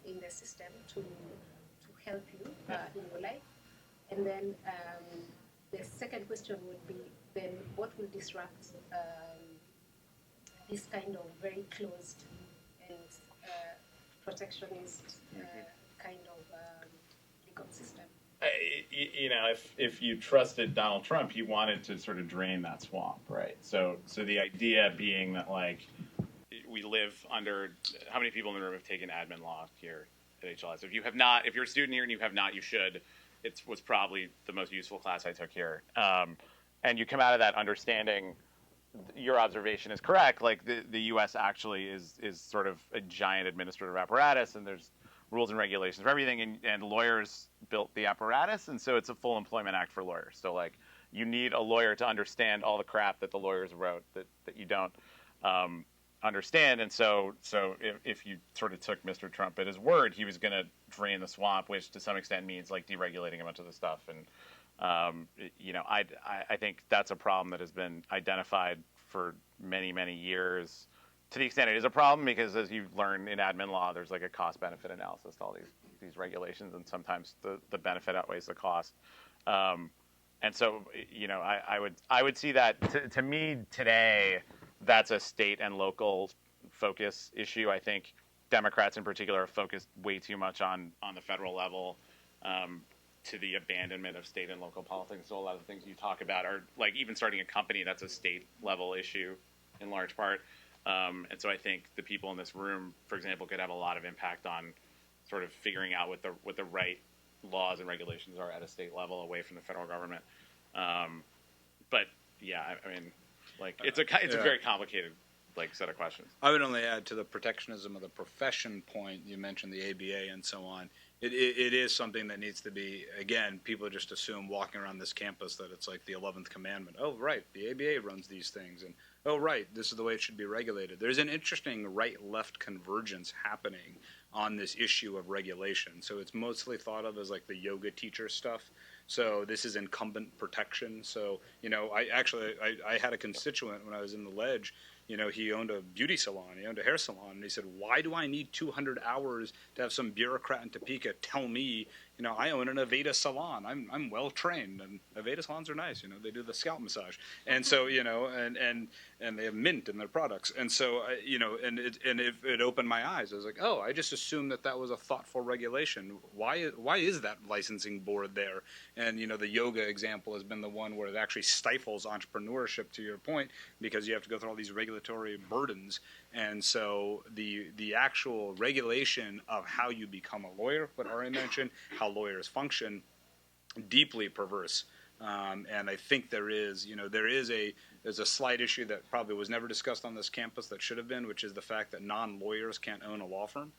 in the system to help you in your life? And then the second question would be, then what will disrupt this kind of very closed and protectionist kind of legal system? You know, if you trusted Donald Trump, he wanted to sort of drain that swamp, right? So the idea being that like we live under, how many people in the room have taken admin law here at HLS? If you have not, if you're a student here and you have not, you should. It was probably the most useful class I took here. And you come out of that understanding, your observation is correct. Like the U.S. actually is sort of a giant administrative apparatus, and there's rules and regulations for everything, and lawyers built the apparatus, and so it's a full employment act for lawyers. So like you need a lawyer to understand all the crap that the lawyers wrote that you don't understand. And so if you sort of took Mr. Trump at his word, he was going to drain the swamp, which to some extent means like deregulating a bunch of the stuff. And you know, I think that's a problem that has been identified for many, many years, to the extent it is a problem, because as you learn in admin law, there's like a cost-benefit analysis to all these regulations, and sometimes the benefit outweighs the cost. And so, you know, I would see that to me today, that's a state and local focus issue. I think Democrats in particular are focused way too much on the federal level, to the abandonment of state and local politics. So a lot of the things you talk about are like even starting a company, that's a state level issue in large part. And so I think the people in this room, for example, could have a lot of impact on sort of figuring out what the right laws and regulations are at a state level away from the federal government. But yeah, I mean, like it's a very complicated like set of questions. I would only add to the protectionism of the profession point. You mentioned the ABA and so on. It is something that needs to be, again, people just assume walking around this campus that it's like the 11th commandment. Oh, right, the ABA runs these things. And, oh, right, this is the way it should be regulated. There's an interesting right-left convergence happening on this issue of regulation. So it's mostly thought of as like the yoga teacher stuff. So this is incumbent protection. So, you know, I had a constituent when I was in the Ledge. You know, he owned a beauty salon, he owned a hair salon, and he said, why do I need 200 hours to have some bureaucrat in Topeka tell me, you I own an Aveda salon. I'm well trained, and Aveda salons are nice. They do the scalp massage, and so and they have mint in their products, and so and it opened my eyes. I was like, oh, I just assumed that was a thoughtful regulation. Why is that licensing board there? And the yoga example has been the one where it actually stifles entrepreneurship, to your point, because you have to go through all these regulatory burdens. And so the actual regulation of how you become a lawyer, what Ari mentioned, how lawyers function, deeply perverse. And I think there's a slight issue that probably was never discussed on this campus that should have been, which is the fact that non-lawyers can't own a law firm.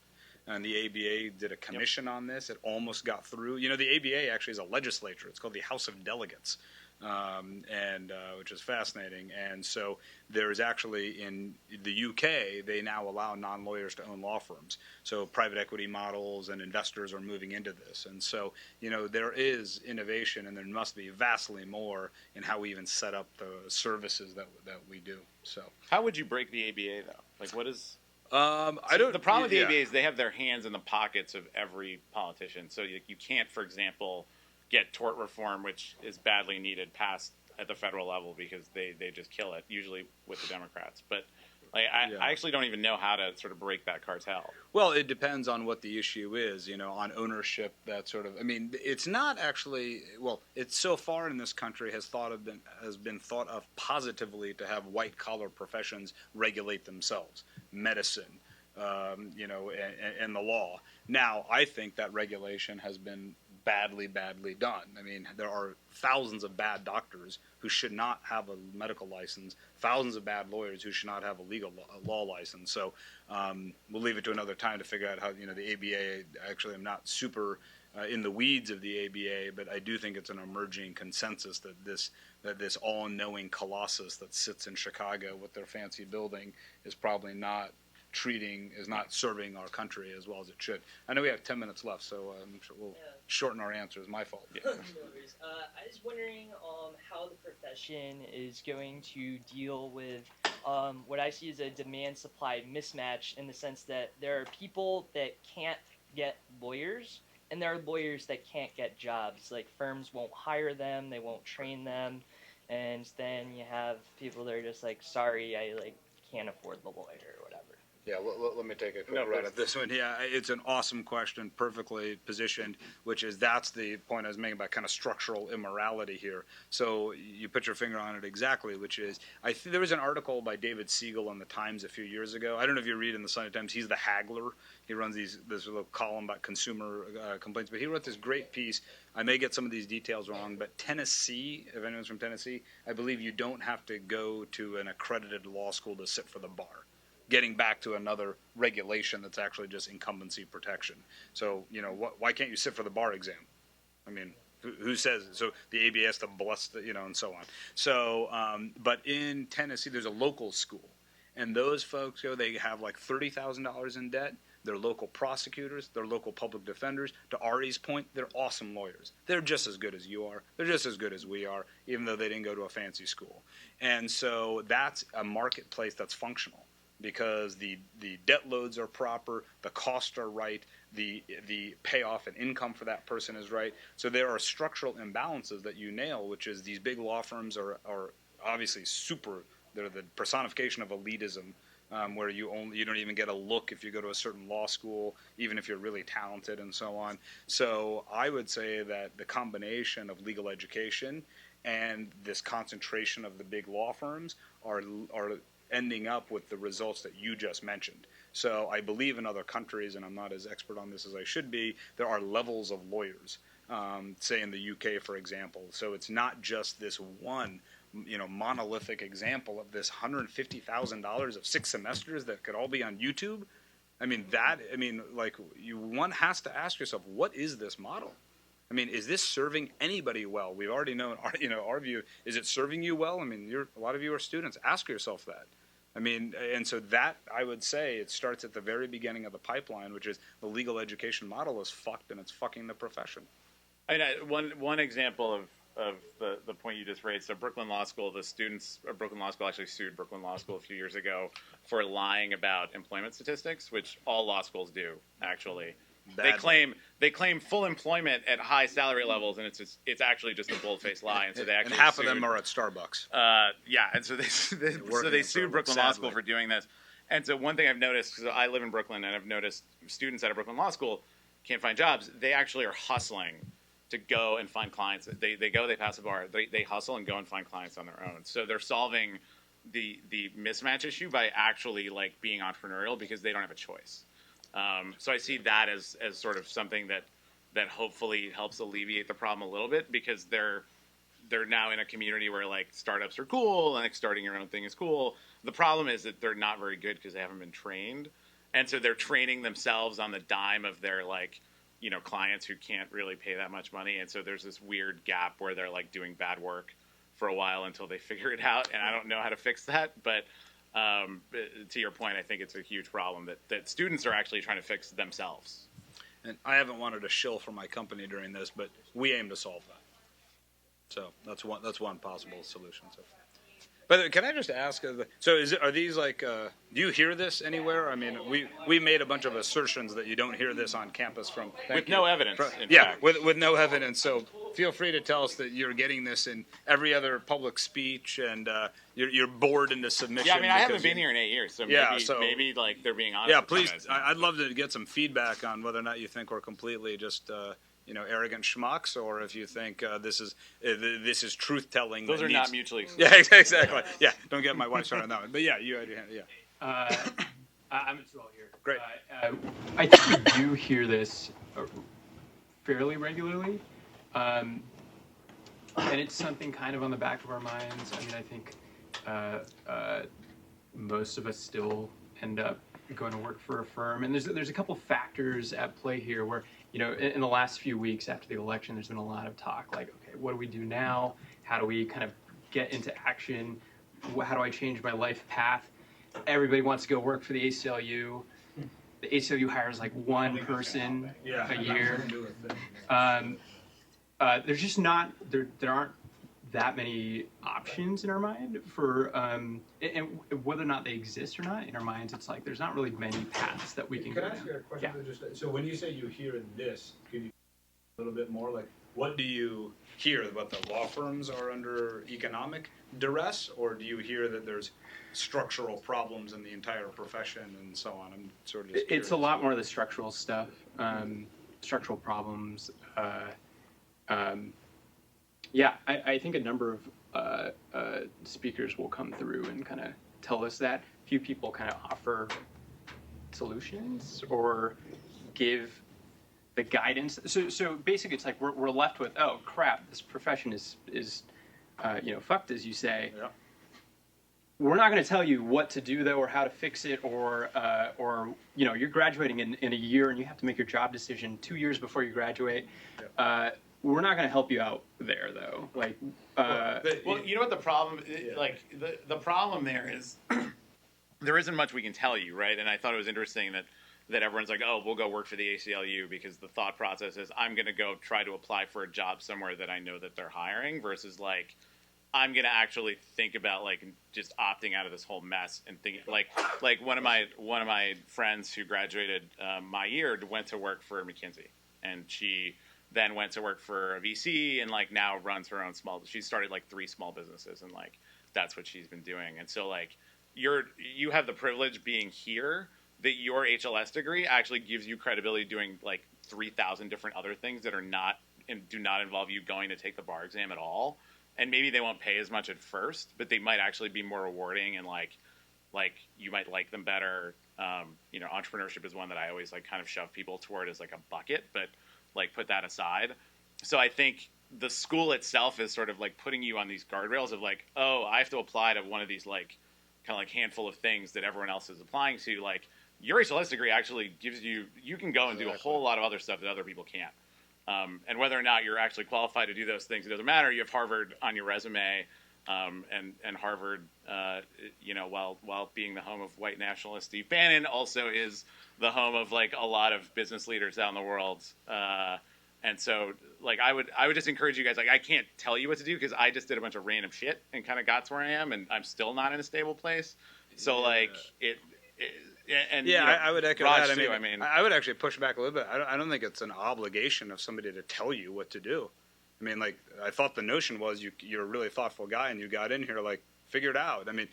And the ABA did a commission on this. It almost got through. The ABA actually is a legislature. It's called the House of Delegates, which is fascinating. And so there's actually, in the UK, they now allow non-lawyers to own law firms. So private equity models and investors are moving into this. And so, there is innovation, and there must be vastly more in how we even set up the services that we do. So how would you break the ABA, though? Like, what is... I don't. The problem with the ABA is they have their hands in the pockets of every politician. So you can't, for example, get tort reform, which is badly needed, passed at the federal level because they just kill it, usually with the Democrats. But I actually don't even know how to sort of break that cartel. Well, it depends on what the issue is, on ownership, that sort of. I mean, it's not actually. Well, it's so far in this country has been thought of positively to have white collar professions regulate themselves, medicine, and the law. Now, I think that regulation has been badly done. I mean, there are thousands of bad doctors who should not have a medical license, thousands of bad lawyers who should not have a legal law license. So we'll leave it to another time to figure out how, the ABA, actually I'm not super in the weeds of the ABA, but I do think it's an emerging consensus that this all-knowing colossus that sits in Chicago with their fancy building is probably not serving our country as well as it should. I know we have 10 minutes left, so I'm sure we'll shorten our answers. My fault. No worries. I was wondering how the profession is going to deal with what I see as a demand-supply mismatch, in the sense that there are people that can't get lawyers, and there are lawyers that can't get jobs. Like, firms won't hire them, they won't train them, and then you have people that are just like, sorry, I can't afford the lawyer or whatever. Yeah, let me take a quick run at this one. Yeah, it's an awesome question, perfectly positioned, that's the point I was making about kind of structural immorality here. So you put your finger on it exactly, which is, there was an article by David Siegel in the Times a few years ago. I don't know if you read in the Sunday Times. He's the haggler. He runs this little column about consumer complaints, but he wrote this great piece. I may get some of these details wrong, but Tennessee, if anyone's from Tennessee, I believe you don't have to go to an accredited law school to sit for the bar. Getting back to another regulation that's actually just incumbency protection. So, why can't you sit for the bar exam? I mean, who says it? So the ABA has to bless and so on. So, but in Tennessee, there's a local school, and those folks, they have like $30,000 in debt. They're local prosecutors. They're local public defenders. To Ari's point, they're awesome lawyers. They're just as good as you are. They're just as good as we are, even though they didn't go to a fancy school. And so that's a marketplace that's functional, because the debt loads are proper, the costs are right, the payoff and income for that person is right. So there are structural imbalances that you nail, which is these big law firms are obviously they're the personification of elitism, where you don't even get a look if you go to a certain law school, even if you're really talented and so on. So I would say that the combination of legal education and this concentration of the big law firms are ending up with the results that you just mentioned. So I believe in other countries, and I'm not as expert on this as I should be, there are levels of lawyers, say in the UK, for example. So it's not just this one, monolithic example of this $150,000 of 6 semesters that could all be on YouTube. One has to ask yourself, what is this model? I mean, is this serving anybody well? We've already known, our view. Is it serving you well? I mean, a lot of you are students. Ask yourself that. I mean, and so that, I would say, it starts at the very beginning of the pipeline, which is the legal education model is fucked, and it's fucking the profession. One example the point you just raised. So Brooklyn Law School, the students of Brooklyn Law School actually sued Brooklyn Law School a few years ago for lying about employment statistics, which all law schools do, actually. They claim full employment at high salary levels, and it's actually just a bold-faced lie. And so they actually and half of them are at Starbucks. Yeah, and so they sued Brooklyn Law School for doing this. And so one thing I've noticed, because I live in Brooklyn, and I've noticed students out of Brooklyn Law School can't find jobs. They actually are hustling to go and find clients. They pass a bar. They hustle and go and find clients on their own. So they're solving the mismatch issue by actually like being entrepreneurial because they don't have a choice. So I see that as sort of something that hopefully helps alleviate the problem a little bit, because they're now in a community where like startups are cool and like starting your own thing is cool. The problem is that they're not very good because they haven't been trained, and so they're training themselves on the dime of their like, you know, clients who can't really pay that much money, and so there's this weird gap where they're like doing bad work for a while until they figure it out, and I don't know how to fix that, but to your point, I think it's a huge problem that students are actually trying to fix themselves. And I haven't wanted to shill for my company during this, but we aim to solve that. So that's one possible solution. So, but can I just ask? So are these like? Do you hear this anywhere? I mean, we made a bunch of assertions that you don't hear this on campus from with no evidence. With no evidence. So feel free to tell us that you're getting this in every other public speech, and you're bored into submission. Yeah, I mean, I haven't been here in 8 years, so maybe like they're being honest. Yeah, please. I'd love to get some feedback on whether or not you think we're completely just arrogant schmucks, or if you think this is truth telling. Those are not mutually exclusive. Yeah, exactly. Yeah, don't get my wife started on that one. But yeah, you had your hand. Yeah. I'm in Seoul here. Great. I think we do hear this fairly regularly, and it's something kind of on the back of our minds. I mean, I think most of us still end up going to work for a firm, and there's a couple factors at play here where, you know, in the last few weeks after the election, there's been a lot of talk like, okay, what do we do now? How do we kind of get into action? How do I change my life path? Everybody wants to go work for the ACLU. The ACLU hires like one person a year. There's just not, there aren't that many options in our mind for, and whether or not they exist or not in our minds, it's like there's not really many paths that we can go down. Can I ask you a question? Yeah. So when you say you hear this, can you a little bit more like, what do you hear? About the law firms are under economic duress, or do you hear that there's structural problems in the entire profession and so on? I'm sort of just curious. It's a lot more of the structural stuff, structural problems. Yeah, I think a number of speakers will come through and kind of tell us that. Few people kind of offer solutions or give the guidance. So basically, it's like we're left with, oh crap, this profession is fucked, as you say. Yeah. We're not going to tell you what to do though, or how to fix it, or you're graduating in a year and you have to make your job decision 2 years before you graduate. Yeah. We're not going to help you out there, though. Like, well, you know what the problem? Like, the problem there is there isn't much we can tell you, right? And I thought it was interesting that everyone's like, oh, we'll go work for the ACLU, because the thought process is I'm going to go try to apply for a job somewhere that I know that they're hiring, versus like I'm going to actually think about like just opting out of this whole mess and thinking like one of my friends who graduated my year went to work for McKinsey, and she then went to work for a VC and like now runs her own she started like 3 small businesses, and like that's what she's been doing. And so like you have the privilege being here that your HLS degree actually gives you credibility doing like 3,000 different other things that are not and do not involve you going to take the bar exam at all. And maybe they won't pay as much at first, but they might actually be more rewarding, and like you might like them better. Entrepreneurship is one that I always like kind of shove people toward as like a bucket, but like put that aside. So I think the school itself is sort of like putting you on these guardrails of like, oh, I have to apply to one of these like kind of like handful of things that everyone else is applying to. Like your HLS degree actually gives you can go and do a whole lot of other stuff that other people can't. And whether or not you're actually qualified to do those things, it doesn't matter. You have Harvard on your resume, and Harvard, while being the home of white nationalist Steve Bannon, also is the home of like a lot of business leaders out in the world. And so, like, I would just encourage you guys. Like, I can't tell you what to do because I just did a bunch of random shit and kind of got to where I am, and I'm still not in a stable place. So, like, and yeah, you know, I would echo Raj that. too, I mean, I would actually push back a little bit. I don't think it's an obligation of somebody to tell you what to do. I mean, like, I thought the notion was you're a really thoughtful guy and you got in here, like, figure it out. I mean,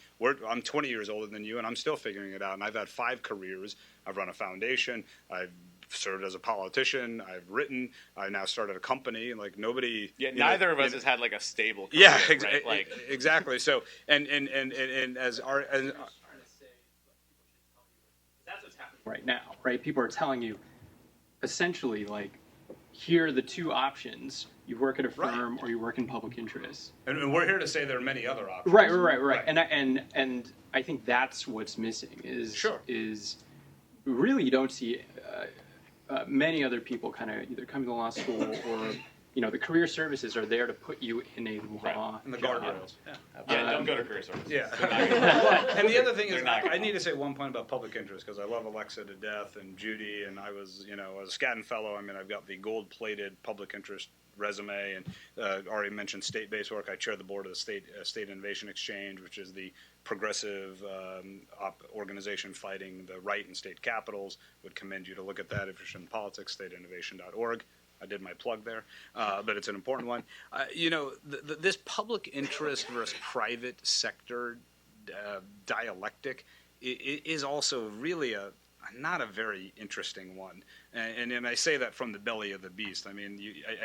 I'm 20 years older than you, and I'm still figuring it out. And I've had 5 careers. I've run a foundation. I've served as a politician. I've written. I now started a company. Like, nobody. Yeah, neither of us has had like a stable career. Yeah, right? Like, exactly. So, and as our. And, that's what's happening right now, right? People are telling you, essentially, like, here are the 2 options. You work at a firm or you work in public interest. and we're here to say there are many other options. Right. And I think that's what's missing is really you don't see many other people kind of either come to law school or, you know, the career services are there to put you in a law And the job. guardrails. yeah, don't go to career services. Yeah. Well, and the other thing is, I need to say one point about public interest, because I love Alexa to death and Judy, and I was, you know, as a Skadden Fellow, I mean, I've got the gold-plated public interest resume, and already mentioned state-based work. I chair the board of the State Innovation Exchange, which is the progressive organization fighting the right in state capitals. Would commend you to look at that if you're in politics, stateinnovation.org. I did my plug there, but it's an important one. You know, this public interest versus private sector dialectic is also really not a very interesting one. And I say that from the belly of the beast. I mean,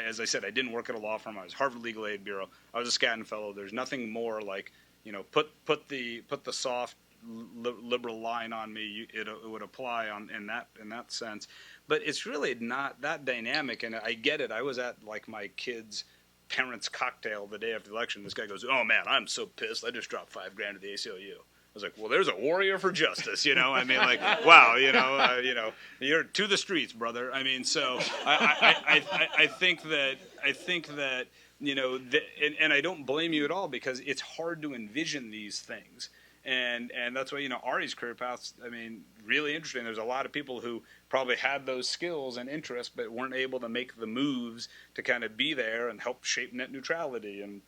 as I said, I didn't work at a law firm. I was Harvard Legal Aid Bureau. I was a Skadden Fellow. There's nothing more like, you know, put the soft liberal line on me. It would apply in that sense. But it's really not that dynamic, and I get it. I was at, like, my kid's parents' cocktail the day after the election. This guy goes, "Oh man, I'm so pissed. I just dropped $5,000 at the ACLU." I was like, "Well, there's a warrior for justice, you know." I mean, like, wow, you know, you're to the streets, brother. I mean, so I think that you know, and I don't blame you at all, because it's hard to envision these things. And that's why, you know, Ari's career path's, I mean, really interesting. There's a lot of people who probably had those skills and interests but weren't able to make the moves to kind of be there and help shape net neutrality and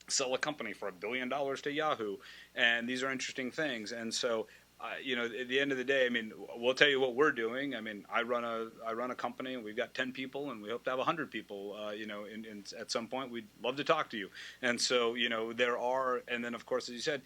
sell a company for $1 billion to Yahoo. And these are interesting things. And so, you know, at the end of the day, I mean, we'll tell you what we're doing. I mean, I run a company, and we've got 10 people, and we hope to have 100 people. You know, at some point, we'd love to talk to you. And so, you know, there are, and then of course, as you said,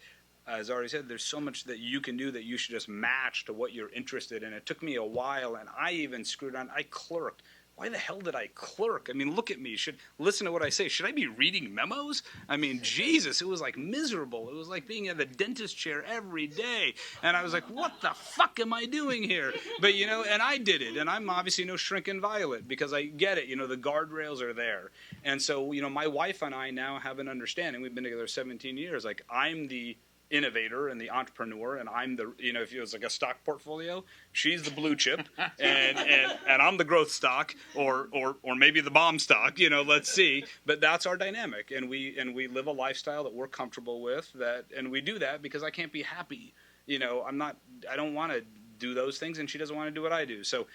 as already said, there's so much that you can do that you should just match to what you're interested in. It took me a while, and I even screwed on. I clerked. Why the hell did I clerk? I mean, look at me. Listen to what I say. Should I be reading memos? I mean, Jesus, it was like miserable. It was like being in the dentist chair every day. And I was like, what the fuck am I doing here? But, you know, and I did it. And I'm obviously no shrinking violet, because I get it. You know, the guardrails are there. And so, you know, my wife and I now have an understanding. We've been together 17 years. Like, I'm the innovator and the entrepreneur, and I'm the, you know, if it was like a stock portfolio, she's the blue chip, and I'm the growth stock, or maybe the bomb stock, you know, let's see. But that's our dynamic, and we live a lifestyle that we're comfortable with, that, and we do that because I can't be happy. You know, I don't want to do those things, and she doesn't want to do what I do. So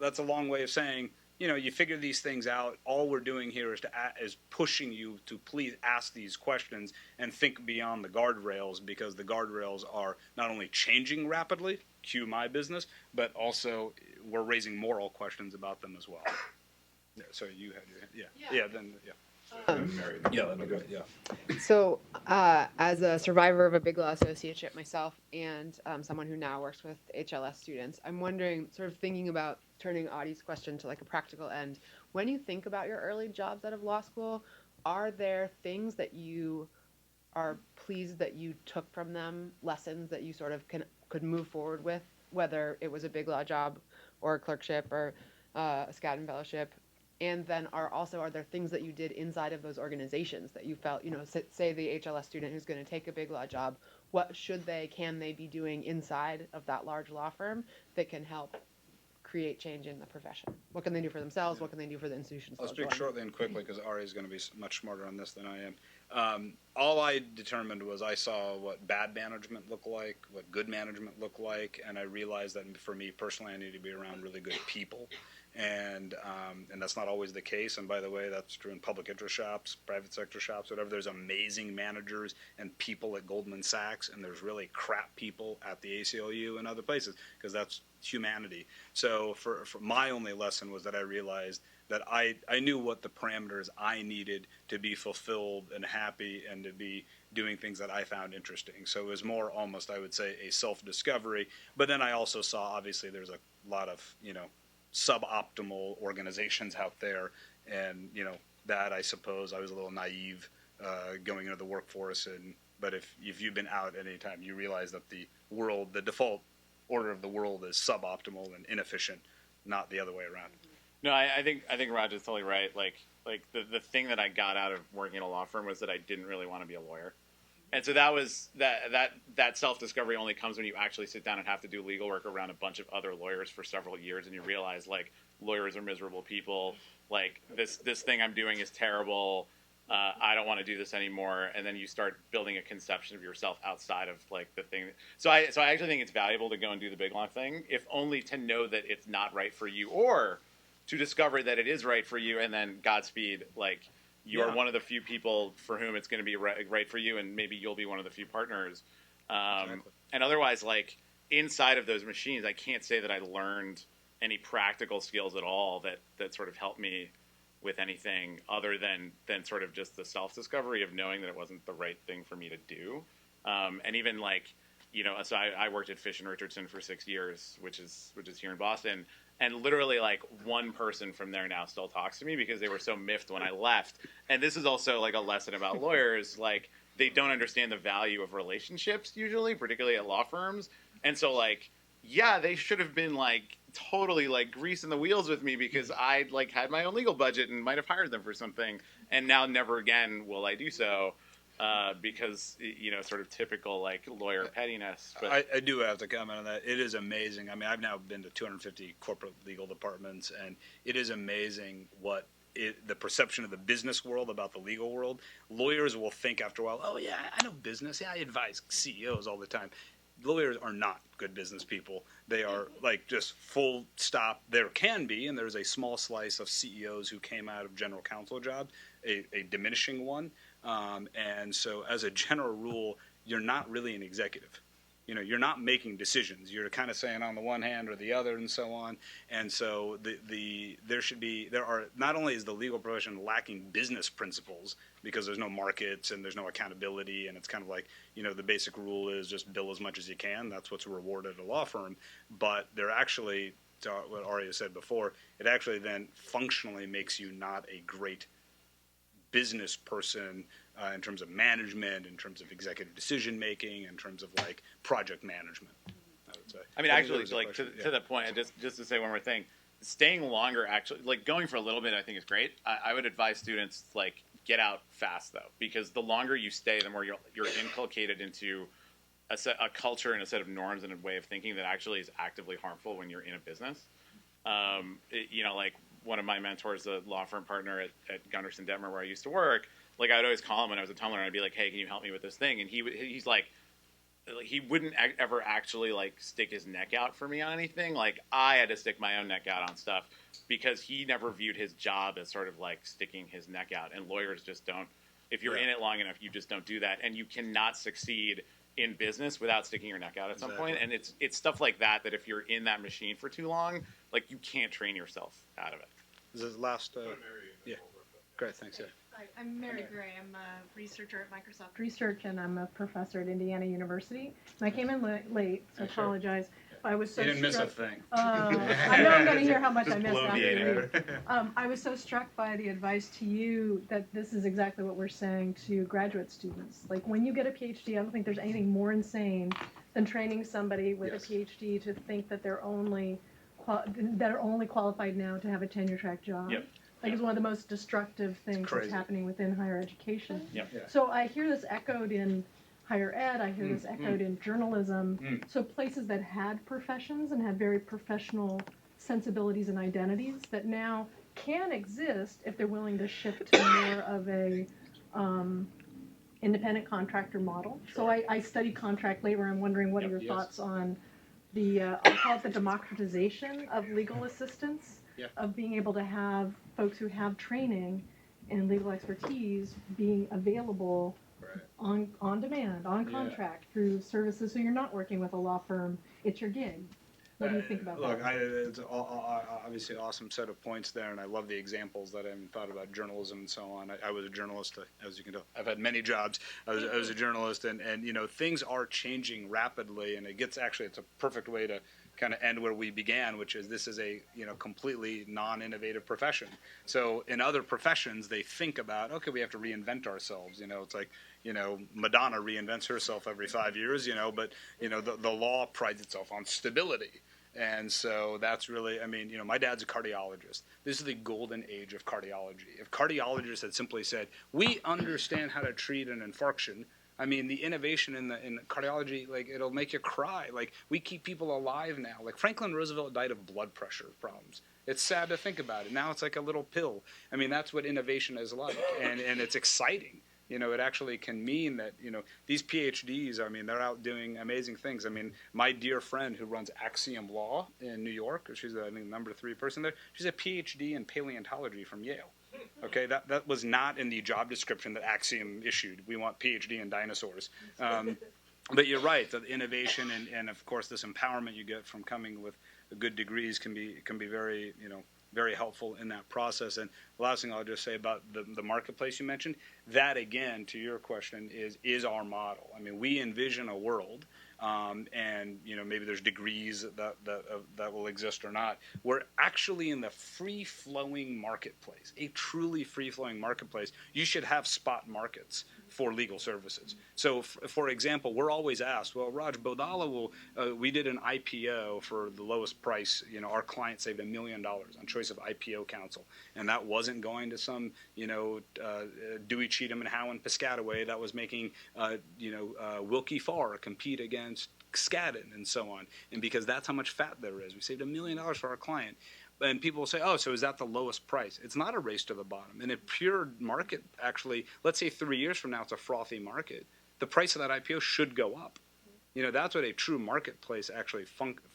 that's a long way of saying, you know, you figure these things out. All we're doing here is pushing you to please ask these questions and think beyond the guardrails, because the guardrails are not only changing rapidly, cue my business, but also we're raising moral questions about them as well. Yeah, so you had your hand. Yeah, let me go. Yeah. So, as a survivor of a Big Law associateship myself, and someone who now works with HLS students, I'm wondering, sort of thinking about turning Audie's question to like a practical end. When you think about your early jobs out of law school, are there things that you are pleased that you took from them, lessons that you sort of could move forward with, whether it was a Big Law job or a clerkship or a Skadden fellowship? And then are there things that you did inside of those organizations that you felt, you know, say the HLS student who's going to take a Big Law job, what can they be doing inside of that large law firm that can help create change in the profession? What can they do for themselves? What can they do for the institutions? I'll speak shortly and quickly, because Ari is going to be much smarter on this than I am. All I determined was I saw what bad management looked like, what good management looked like, and I realized that for me personally, I need to be around really good people. And that's not always the case. And by the way, that's true in public interest shops, private sector shops, whatever. There's amazing managers and people at Goldman Sachs, and there's really crap people at the ACLU and other places, because that's humanity. So for my only lesson was that I realized that I knew what the parameters I needed to be fulfilled and happy and to be doing things that I found interesting. So it was more almost, I would say, a self-discovery. But then I also saw, obviously, there's a lot of, suboptimal organizations out there. And, that I suppose I was a little naive going into the workforce. But if you've been out at any time, you realize that the default order of the world is suboptimal and inefficient, not the other way around. No, I think Raj is totally right. Like the thing that I got out of working at a law firm was that I didn't really want to be a lawyer. And so that was that self-discovery only comes when you actually sit down and have to do legal work around a bunch of other lawyers for several years, and you realize, like, lawyers are miserable people. Like, this thing I'm doing is terrible. I don't want to do this anymore. And then you start building a conception of yourself outside of, like, the thing. So I actually think it's valuable to go and do the big law thing, if only to know that it's not right for you, or to discover that it is right for you, and then Godspeed, like, you're one of the few people for whom it's going to be right for you, and maybe you'll be one of the few partners. Exactly. And otherwise, like, inside of those machines, I can't say that I learned any practical skills at all that sort of helped me with anything other than sort of just the self-discovery of knowing that it wasn't the right thing for me to do. And even, like, so I worked at Fish & Richardson for 6 years, which is here in Boston. And literally, like, one person from there now still talks to me because they were so miffed when I left. And this is also, like, a lesson about lawyers. Like, they don't understand the value of relationships usually, particularly at law firms. And so, like, yeah, they should have been, like, totally, like, greasing the wheels with me because I, like, had my own legal budget and might have hired them for something. And now never again will I do so. Because, sort of typical, like, lawyer pettiness. But I do have to comment on that. It is amazing. I mean, I've now been to 250 corporate legal departments, and it is amazing what the perception of the business world about the legal world. Lawyers will think after a while, oh, yeah, I know business. Yeah, I advise CEOs all the time. Lawyers are not good business people. They are, like, just full stop. There can be, and there's a small slice of CEOs who came out of general counsel jobs, a diminishing one. And so as a general rule, you're not really an executive. You're not making decisions. You're kind of saying on the one hand or the other and so on. And so there are, not only is the legal profession lacking business principles because there's no markets and there's no accountability, and it's kind of like, the basic rule is just bill as much as you can. That's what's rewarded at a law firm. But they're actually, to what Arya said before, it actually then functionally makes you not a great business person in terms of management, in terms of executive decision making, in terms of, like, project management, I would say. I mean, actually, like, to the point, just to say one more thing, staying longer, actually, like, going for a little bit, I think is great. I would advise students, like, get out fast though, because the longer you stay, the more you're inculcated into a culture and a set of norms and a way of thinking that actually is actively harmful when you're in a business. Like, one of my mentors, a law firm partner at Gunderson Detmer, where I used to work, like, I would always call him when I was a Tumblr, and I'd be like, hey, can you help me with this thing? And he's like, he wouldn't ever actually, like, stick his neck out for me on anything. Like, I had to stick my own neck out on stuff because he never viewed his job as sort of like sticking his neck out. And lawyers just don't. If you're in it long enough, you just don't do that. And you cannot succeed in business without sticking your neck out at some point. And it's stuff like that if you're in that machine for too long, like, you can't train yourself out of it. This is the last. Yeah. Great. Thanks. Yeah. Hi, I'm Mary Gray. I'm a researcher at Microsoft Research, and I'm a professor at Indiana University. And I came in late, so I apologize. I was so you didn't struck, miss a thing. I know I'm going to hear how much I missed after you. I was so struck by the advice to you that this is exactly what we're saying to graduate students. Like, when you get a PhD, I don't think there's anything more insane than training somebody with a PhD to think that they're only qualified now to have a tenure-track job. Yep. Like, it's one of the most destructive things that's happening within higher education. Yep. Yeah. So I hear this echoed in higher ed, I hear this echoed in journalism. So places that had professions and had very professional sensibilities and identities that now can exist if they're willing to shift to more of a independent contractor model. So I study contract labor. I'm wondering what are your thoughts on the, I'll call it the democratization of legal assistance. of being able to have folks who have training and legal expertise being available on demand, on contract, through services. So you're not working with a law firm, it's your gig. What do you think about Look, that? it's obviously an awesome set of points there, and I love the examples that I haven't thought about journalism and so on. I was a journalist, as you can tell. I've had many jobs. I was a journalist, and things are changing rapidly, and it's a perfect way to kind of end where we began, which is this is a completely non-innovative profession. So in other professions, they think about, okay, we have to reinvent ourselves. It's like Madonna reinvents herself every 5 years. But the law prides itself on stability. And so that's really, my dad's a cardiologist. This is the golden age of cardiology. If cardiologists had simply said, we understand how to treat an infarction, the innovation in cardiology, it'll make you cry. We keep people alive now. Franklin Roosevelt died of blood pressure problems. It's sad to think about it. Now it's like a little pill. That's what innovation is like, and it's exciting. It actually can mean that, these PhDs, they're out doing amazing things. My dear friend who runs Axiom Law in New York, she's the number 3 person there, she's a PhD in paleontology from Yale. Okay, that was not in the job description that Axiom issued. We want PhD in dinosaurs. But you're right, the innovation and of course this empowerment you get from coming with good degrees can be very, very helpful in that process. And the last thing I'll just say about the marketplace you mentioned, that again, to your question, is our model. We envision a world, and maybe there's degrees that will exist or not. We're actually in the free-flowing marketplace, a truly free-flowing marketplace. You should have spot markets for legal services. So, for example, we're always asked, well, Raj, Bodhala we did an IPO for the lowest price. Our client saved $1 million on choice of IPO counsel, and that wasn't going to some, Dewey, Cheatham, and Howe and Piscataway that was making, Wilkie Farr compete against Skadden and so on. And because that's how much fat there is, we saved $1 million for our client. And people will say, oh, so is that the lowest price? It's not a race to the bottom. In a pure market, actually, let's say 3 years from now it's a frothy market, the price of that IPO should go up. That's what a true marketplace actually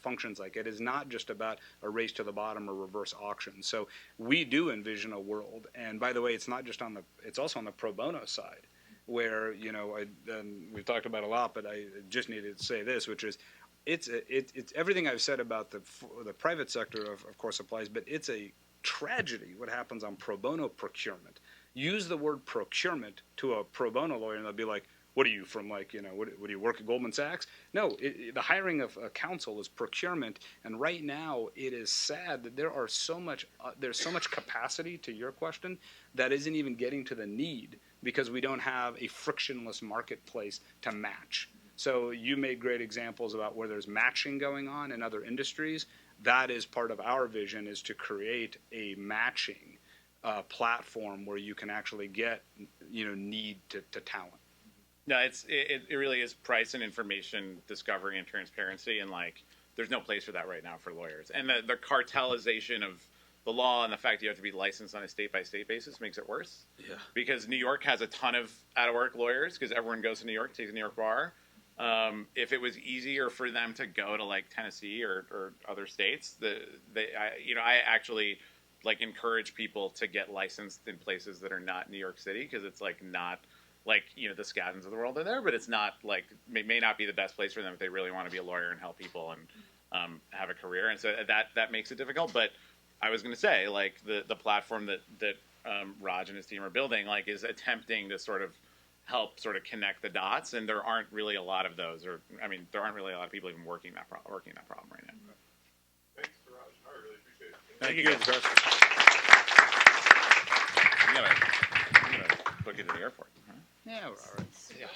functions like. It is not just about a race to the bottom or reverse auction. So we do envision a world, and by the way, it's also on the pro bono side, where, we've talked about a lot, but I just needed to say this, which is, it's everything I've said about the private sector, of course, applies, but it's a tragedy what happens on pro bono procurement. Use the word procurement to a pro bono lawyer, and they'll be like, what are you from, what do you work at Goldman Sachs? No, the hiring of a counsel is procurement, and right now it is sad that there's so much capacity, to your question, that isn't even getting to the need because we don't have a frictionless marketplace to match. So you made great examples about where there's matching going on in other industries. That is part of our vision, is to create a matching platform where you can actually get need to talent. No, it really is price and information discovery and transparency, and there's no place for that right now for lawyers. And the cartelization of the law and the fact that you have to be licensed on a state-by-state basis makes it worse. Yeah. Because New York has a ton of out-of-work lawyers because everyone goes to New York, takes a New York bar. If it was easier for them to go to Tennessee or other states, I actually encourage people to get licensed in places that are not New York City, because it's not the Skaddens of the world are there, but it's not may not be the best place for them if they really want to be a lawyer and help people and have a career. And so that makes it difficult. But I was going to say, the platform that Raj and his team are building, is attempting to sort of help sort of connect the dots, and there aren't really a lot of those, there aren't really a lot of people even working that problem right now. Thanks, Raj. I really appreciate it. Thank you guys. I'm gonna book it to the airport. Yeah, we're all right. Yeah.